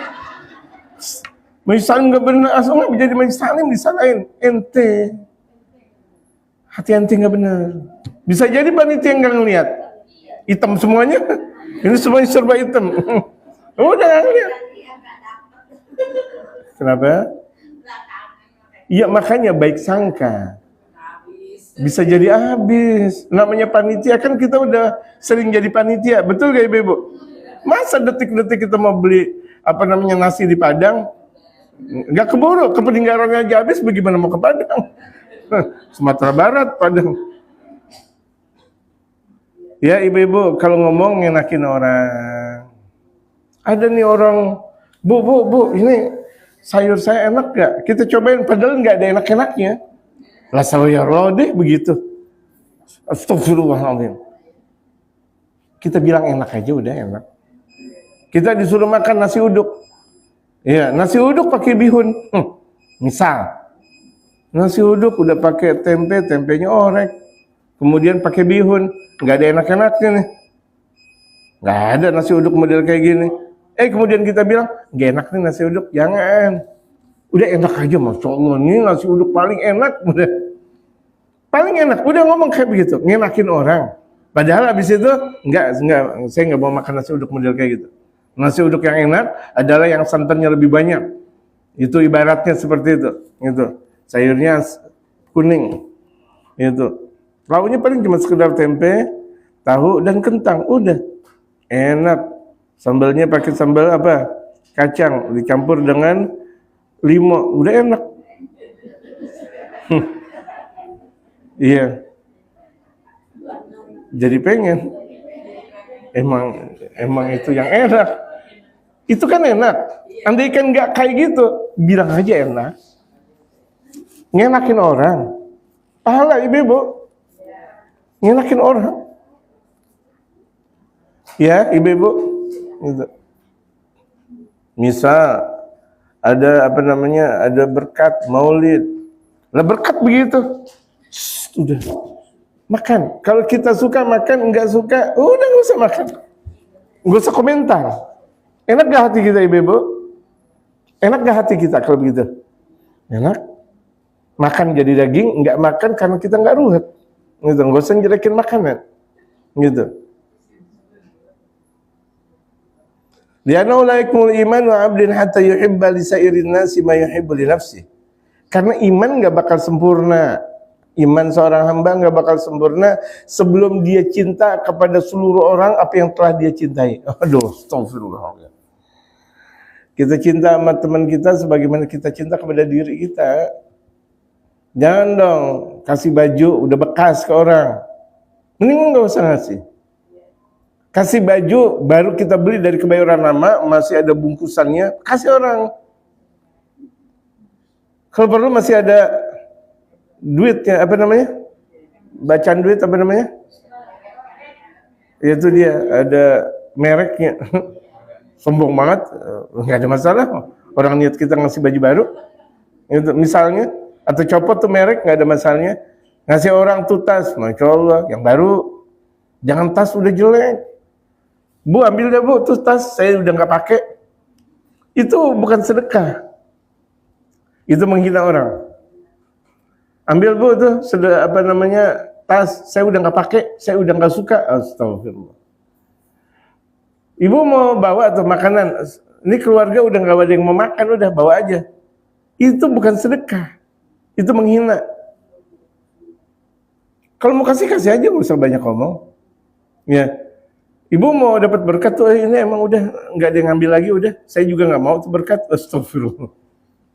Majlis taklim nggak benar, asal nggak jadi majlis taklim disalahin. Ente, hati ente nggak benar. Bisa jadi panitia yang nggak ngeliat. Hitam semuanya. Ini semuanya serba hitam. Udah nggak ngeliat. Kenapa? Iya makanya baik sangka. Bisa jadi habis. Namanya panitia kan kita udah sering jadi panitia. Betul gak ibu-ibu? Masa detik-detik kita mau beli nasi di Padang, Nggak keburu, kepeninggalannya aja habis, bagaimana mau ke Padang? Sumatera Barat, Padang. Ya ibu-ibu, kalau ngomong ngenakin orang. Ada nih orang, bu, ini sayur saya enak gak? Kita cobain, padahal nggak ada enak-enaknya. Lah saya deh begitu. Astagfirullahaladzim. Kita bilang enak aja udah enak. Kita disuruh makan nasi uduk. Ya, nasi uduk pakai bihun. Misal, nasi uduk udah pakai tempe, tempenya orek. Kemudian pakai bihun, nggak ada enak-enaknya nih. Nggak ada nasi uduk model kayak gini. Kemudian kita bilang, nggak enak nih nasi uduk. Jangan. Udah enak aja, Masya Allah. Ini nasi uduk paling enak. Udah. Paling enak. Udah ngomong kayak begitu. Ngenakin orang. Padahal habis itu, saya nggak mau makan nasi uduk model kayak gitu. Nasi uduk yang enak adalah yang santannya lebih banyak. Itu ibaratnya seperti itu. Gitu. Sayurnya kuning. Itu. Lauknya paling cuma sekedar tempe, tahu, dan kentang. Udah. Enak. Sambalnya pakai sambal apa? Kacang dicampur dengan limo, udah enak. Iya. Jadi pengen. Emang itu yang enak. Itu kan enak. Andai kan nggak kayak gitu, bilang aja enak. Ngenakin orang. Pahala ibu-ibu. Ngenakin orang. Ya ibu-ibu. Gitu. Misal ada ada berkat maulid. Lah berkat begitu. Udah makan. Kalau kita suka makan, enggak suka, udah nggak usah makan. Nggak usah komentar. Enak gak hati kita ibu-ibu? Enak gak hati kita kalau begitu? Enak. Makan jadi daging, enggak makan karena kita enggak ruwet. Gitu. Nggak usah jelekin makanan. Gitu. Li'annahu la yakmul iman wa 'abdin hatta yuhibba li sa'irin nasi ma yuhibbu li nafsi. Karena iman enggak bakal sempurna. Iman seorang hamba enggak bakal sempurna sebelum dia cinta kepada seluruh orang apa yang telah dia cintai. Aduh, astagfirullah. Kita cinta sama teman kita sebagaimana kita cinta kepada diri kita. Jangan dong kasih baju udah bekas ke orang. Mending enggak usah ngasih. Kasih baju baru kita beli dari Kebayoran Lama, masih ada bungkusannya, kasih orang. Kalau perlu masih ada duitnya, bacaan duit itu dia, ada mereknya. Sombong banget, nggak ada masalah. Orang niat kita ngasih baju baru, itu misalnya, atau copot tuh merek, nggak ada masalahnya. Ngasih orang tuh tas, Masya Allah, yang baru. Jangan tas udah jelek. Bu, ambil deh bu, tuh tas saya udah nggak pakai. Itu bukan sedekah. Itu menghina orang. Ambil bu tuh, tas saya udah nggak pakai, saya udah nggak suka. Astagfirullah. Ibu mau bawa tuh makanan, ini keluarga udah nggak ada yang mau makan, udah bawa aja. Itu bukan sedekah. Itu menghina. Kalau mau kasih aja, nggak usah banyak ngomong. Ya. Ibu mau dapat berkat tuh, ini emang udah nggak ada yang ngambil lagi, udah. Saya juga nggak mau tuh berkat. Astagfirullah.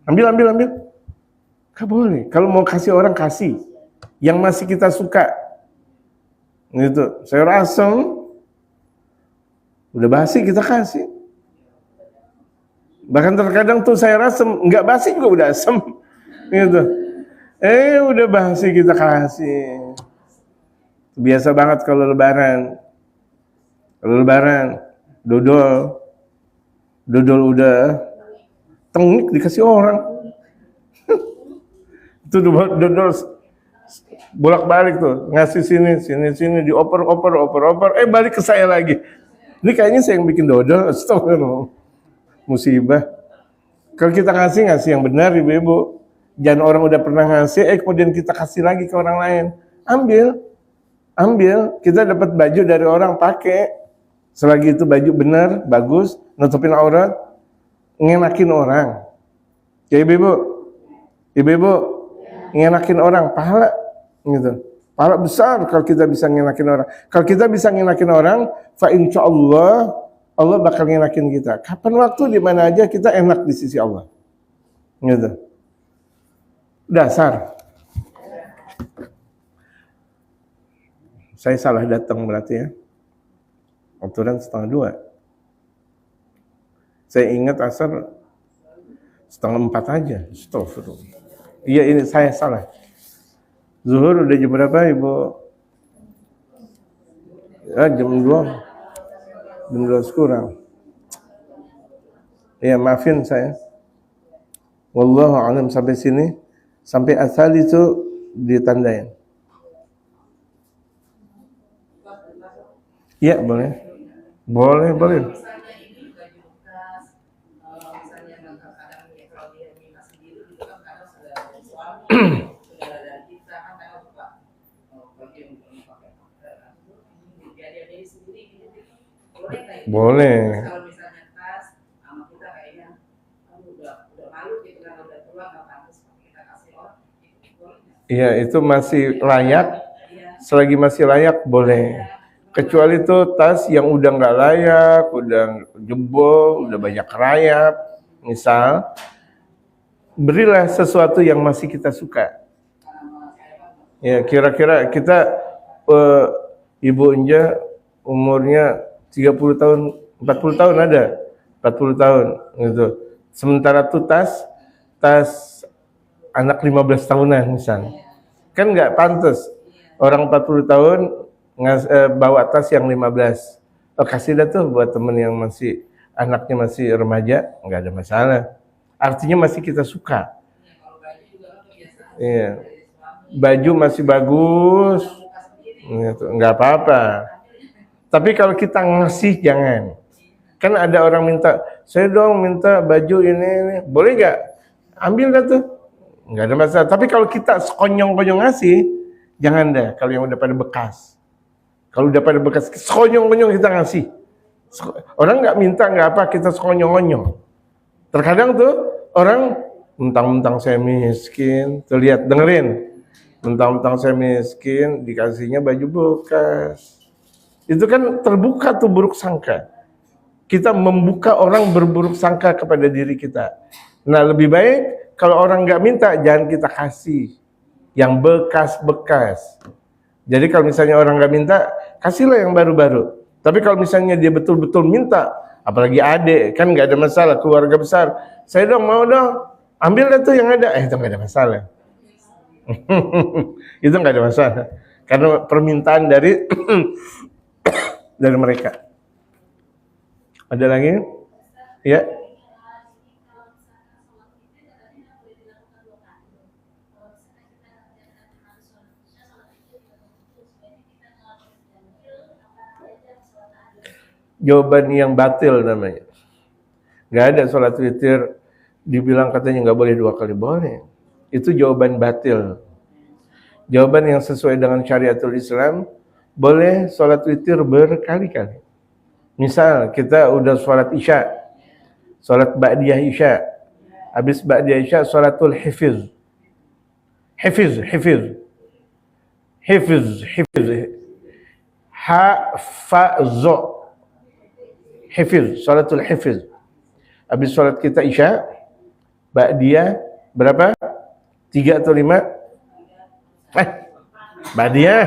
Ambil. Nggak boleh. Kalau mau kasih orang kasih, yang masih kita suka. Gitu. Sayur asem, udah basi kita kasih. Bahkan terkadang tuh sayur asem nggak basi juga udah asem. Gitu. Udah basi kita kasih. Biasa banget kalau lebaran. Kalau lebaran, dodol udah tengik dikasih orang. Itu dodol bolak-balik tuh, ngasih sini, dioper, balik ke saya lagi. Ini kayaknya saya yang bikin dodol, astagfirullah. Musibah. Kalau kita ngasih yang benar ibu-ibu. Jangan orang udah pernah ngasih, kemudian kita kasih lagi ke orang lain. Ambil, kita dapat baju dari orang, pakai. Selagi itu baju benar, bagus, nutupin aurat, ngenakin orang. Ya ibu-ibu, ngenakin orang, pahala gitu. Pahala besar kalau kita bisa ngenakin orang. Kalau kita bisa ngenakin orang, fa insyaallah Allah bakal ngenakin kita. Kapan waktu di mana aja kita enak di sisi Allah. gitu. Dasar. Saya salah datang berarti ya. Aturan 1:30. Saya ingat asar 3:30 aja. Astagfirullah. Iya, ini saya salah. Zuhur udah jam berapa, Ibu? Ya, jam 2. Jam 12 kurang. Ya, maafin saya. Wallahu a'lam sampai sini. Sampai asal itu ditandain. Iya, boleh. Boleh. Boleh. Kalau misalnya tas sama kita kayaknya udah malu gitu kan, udah tua nggak pantas kita kasih orang. Iya, itu masih layak. Selagi masih layak boleh. Kecuali itu tas yang udah nggak layak, udah jebol, udah banyak rayap, misal, berilah sesuatu yang masih kita suka. Ya, kira-kira kita Ibu Enja umurnya 30 tahun, 40 tahun ada, 40 tahun gitu. Sementara tuh tas anak 15 tahunan misal. Kan nggak pantas orang 40 tahun bawa tas yang 15. Oh, kasih dah tuh buat temen yang masih anaknya masih remaja, nggak ada masalah. Artinya masih kita suka. Iya. Baju masih bagus, gitu. Nggak apa-apa. Tapi kalau kita ngasih jangan. Kan ada orang minta, saya dong minta baju ini. Boleh nggak? Ambil dah tuh. Nggak ada masalah. Tapi kalau kita sekonyong-konyong ngasih, jangan dah kalau yang udah pada bekas. Kalau udah pada bekas, sekonyong-konyong kita ngasih. Orang nggak minta nggak apa, kita sekonyong-konyong. Terkadang tuh orang mentang-mentang saya miskin, tuh lihat, dengerin. Mentang-mentang saya miskin, dikasihnya baju bekas. Itu kan terbuka tuh buruk sangka. Kita membuka orang berburuk sangka kepada diri kita. Nah, lebih baik kalau orang nggak minta, jangan kita kasih yang bekas-bekas. Jadi kalau misalnya orang nggak minta, kasihlah yang baru-baru. Tapi kalau misalnya dia betul-betul minta, apalagi adik, kan nggak ada masalah, keluarga besar. Saya dong, mau dong, ambil dah tuh yang ada. Itu nggak ada masalah. Itu nggak ada masalah. Karena permintaan dari dari mereka. Ada lagi? Ya. Jawaban yang batil namanya. Nggak ada sholat witir dibilang katanya nggak boleh 2 kali, boleh. Itu jawaban batil. Jawaban yang sesuai dengan syariatul Islam, boleh sholat witir berkali-kali. Misal kita udah sholat isya, sholat ba'diyah isya, habis ba'diyah isya sholatul hifiz. Hifiz. Ha-fa-zo. Hifiz, sholatul hifiz. Habis sholat kita isya, ba'diyah berapa? 3 atau 5? Ba'diyah.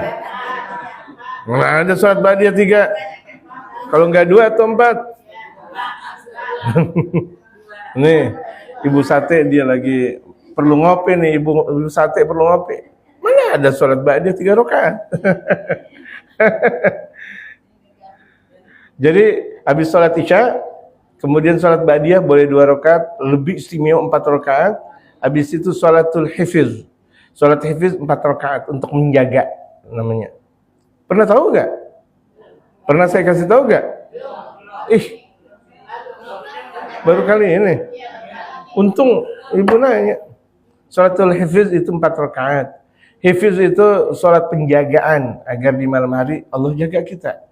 Mana ada sholat ba'diyah 3? Kalau enggak 2 atau 4? Nih, Ibu Sate dia lagi perlu ngopi nih, Ibu Sate perlu ngopi. Mana ada sholat ba'diyah 3 rakaat? Jadi habis sholat isya, kemudian sholat ba'diyah boleh 2 rakaat, lebih istimewa 4 rakaat. Habis itu sholatul hifiz. Sholat hifiz 4 rakaat untuk menjaga namanya. Pernah tahu nggak? Pernah saya kasih tahu nggak? Baru kali ini. Untung Ibu nanya. Sholatul hifiz itu 4 rakaat. Hifiz itu sholat penjagaan agar di malam hari Allah jaga kita.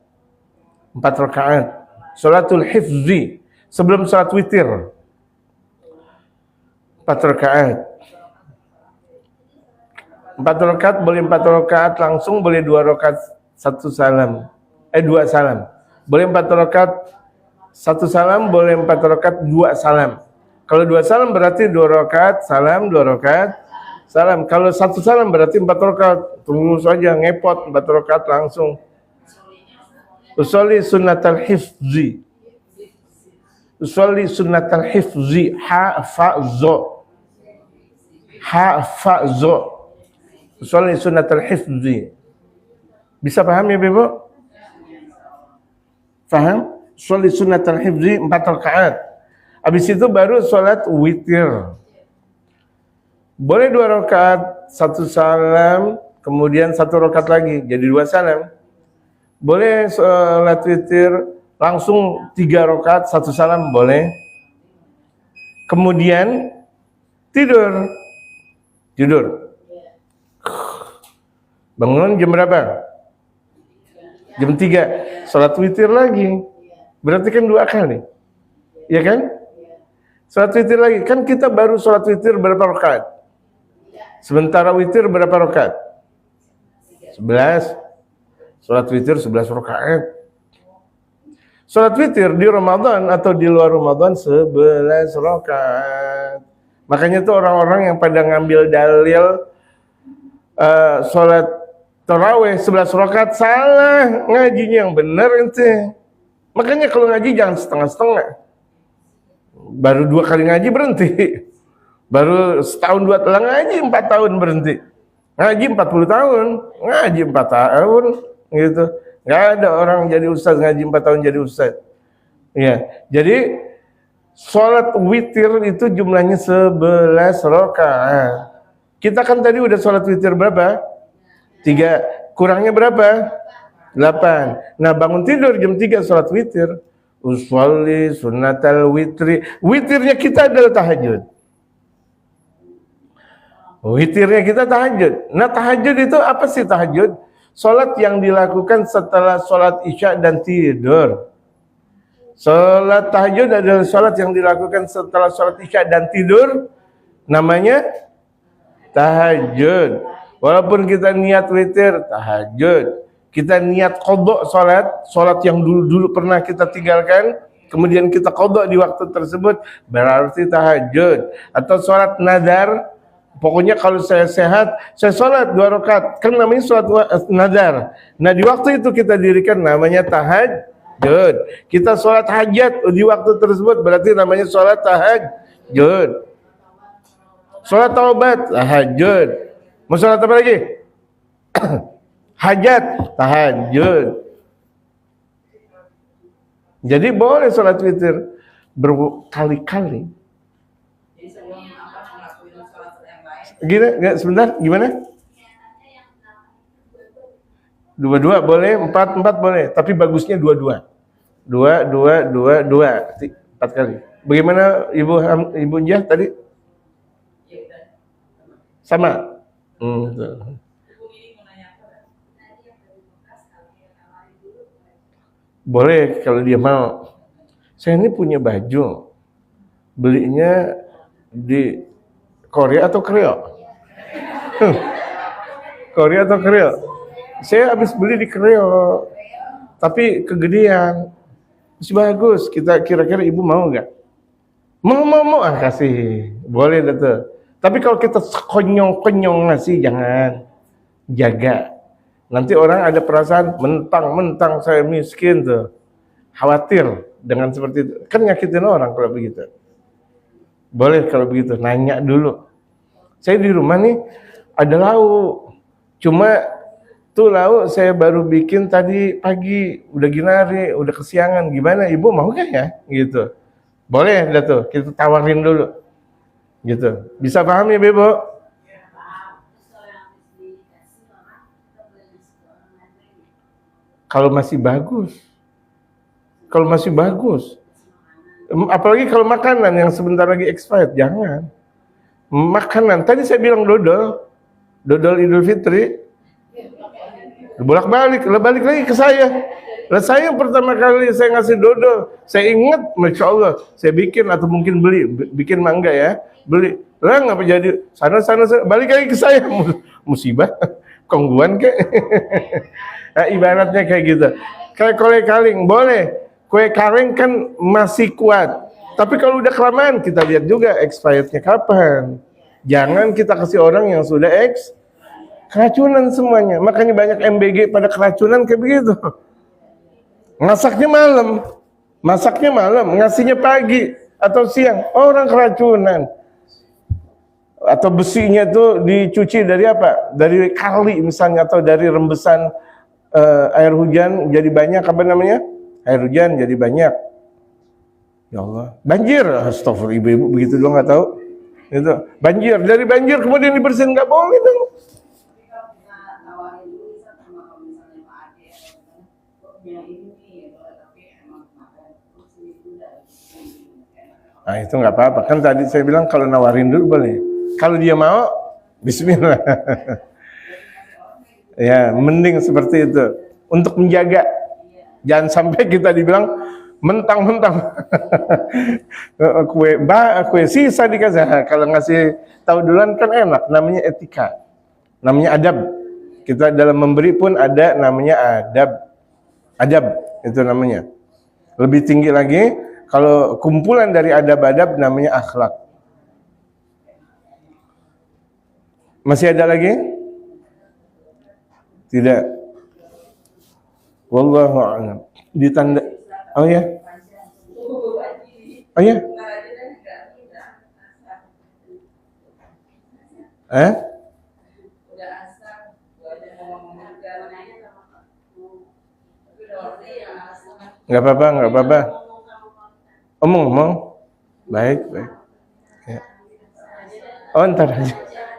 4 rakaat. Sholatul hifzi sebelum sholat witir. 4 rakaat. 4 rakaat boleh 4 rakaat langsung, boleh 2 rakaat 1 salam. 2 salam. Boleh 4 rakaat 1 salam, boleh 4 rakaat 2 salam. Kalau 2 salam berarti 2 rakaat, salam 2 rakaat, salam. Kalau 1 salam berarti 4 rakaat. Tunggu saja ngepot 4 rakaat langsung. Usolli sunnatal hifzi. Usolli sunnatal hifzi. Ha fa zo. Ha fa zo. Usolli sunnatal hifzi. Bisa paham ya Ibu? Paham? Usolli sunnatal hifzi 4 rakaat. Habis itu baru sholat witir. Boleh 2 rakaat, 1 salam, kemudian 1 rakaat lagi, jadi 2 salam. Boleh sholat witir langsung 3 rakaat, 1 salam, boleh. Kemudian tidur. Bangun jam berapa? Jam 3. Sholat witir lagi. Berarti kan 2 kali. Iya kan? Sholat witir lagi. Kan kita baru sholat witir berapa rakaat? Sementara witir berapa rakaat? 11. Sholat witir 11 rakaat. Sholat witir di Ramadan atau di luar Ramadan 11 rakaat. Makanya tuh orang-orang yang pada ngambil dalil sholat tarawih 11 rakaat salah. Ngajinya yang benar ente. Makanya kalau ngaji jangan setengah-setengah. Baru 2 kali ngaji berhenti. Baru setahun 2 tahun ngaji 4 tahun berhenti. Ngaji 40 tahun, ngaji 4 tahun gitu. Nggak ada orang jadi ustaz ngaji 4 tahun jadi ustaz. Ya, jadi sholat witir itu jumlahnya 11 rakaat. Kita kan tadi udah sholat witir berapa? 3. Kurangnya berapa? 8. Nah, bangun tidur jam 3 sholat witir. Usolli sunnatal witri. Witirnya kita adalah tahajud. Witirnya kita tahajud. Nah, tahajud itu apa sih tahajud? Salat yang dilakukan setelah salat Isya dan tidur. Salat tahajud adalah salat yang dilakukan setelah salat Isya dan tidur. Namanya tahajud. Walaupun kita niat witir, tahajud. Kita niat qadha salat yang dulu pernah kita tinggalkan, kemudian kita qadha di waktu tersebut, berarti tahajud. Atau salat nadar, pokoknya kalau saya sehat, saya salat 2 rakaat, kan namanya salat nadar. Nah, di waktu itu kita dirikan namanya tahajud. Kita salat hajat di waktu tersebut berarti namanya salat tahajud. Salat taubat, tahajud. Mau salat apa lagi? Hajat, tahajud. Jadi boleh sholat witir berkali-kali. Gini, sebentar, gimana? 2 boleh, 4 boleh, tapi bagusnya 2. 4 kali. Bagaimana Ibu Njah tadi? Sama. Boleh kalau dia mau. Saya ini punya baju, belinya di Korea atau Kreo? Korea atau Kreo? Saya habis beli di Kreo, tapi kegedean. Masih bagus. Kita kira-kira Ibu mau nggak? Mau kasih. Boleh tuh. Tapi kalau kita konyong ngasih jangan. Jaga. Nanti orang ada perasaan mentang-mentang saya miskin tuh. Khawatir dengan seperti itu. Kan nyakitin orang kalau begitu. Boleh kalau begitu, nanya dulu. Saya di rumah nih ada lauk. Cuma tuh lauk saya baru bikin tadi pagi, udah ginari, udah kesiangan. Gimana Ibu mau gak ya? Gitu. Boleh dah tuh, kita tawarin dulu. Gitu. Bisa paham ya Ibu? Kalau masih bagus. Apalagi kalau makanan yang sebentar lagi expired, jangan. Makanan, tadi saya bilang dodol Idul Fitri, balik lagi ke saya. Lah saya pertama kali saya ngasih dodol, saya ingat, Masya Allah, saya bikin atau mungkin bikin mangga ya, beli. Lah ngapa jadi sana, balik lagi ke saya, musibah, kongguan kek. Nah, ibaratnya kayak gitu. Kayak kue kaling boleh. Kue kaling kan masih kuat, Tapi kalau udah kelamaan, kita lihat juga expirednya kapan. Jangan kita kasih orang yang sudah keracunan semuanya. Makanya banyak MBG pada keracunan kayak begitu. Masaknya malam, ngasihnya pagi atau siang, orang keracunan. Atau besinya tuh dicuci dari apa? Dari kali misalnya, atau dari rembesan air hujan jadi banyak, apa namanya? Air hujan jadi banyak. Ya Allah, banjir, astagfirullah, ibu-ibu begitu doang nggak tahu. Itu banjir, dari banjir kemudian dibersihin, nggak boleh dong. Nah itu nggak apa-apa, kan tadi saya bilang kalau nawarin dulu boleh. Kalau dia mau, bismillah. Ya, mending seperti itu. Untuk menjaga, jangan sampai kita dibilang mentang-mentang kue sisa dikasih. Nah, kalau ngasih tahu duluan kan enak, namanya etika, namanya adab. Kita dalam memberi pun ada namanya adab itu namanya. Lebih tinggi lagi, kalau kumpulan dari adab-adab namanya akhlak. Masih ada lagi? Tidak. Wallahu a'lam. Ditanda. Oh ya. Oh ya. Nggak apa-apa. Omong. Baik. Ya. Oh, ntar aja.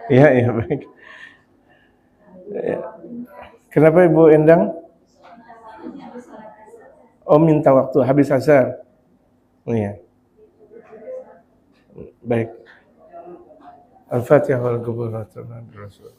Iya, baik. Ya. Kenapa Ibu Endang? Oh, minta waktu habis asar. Oh iya. Baik. Al-Fatihah wal Rasul.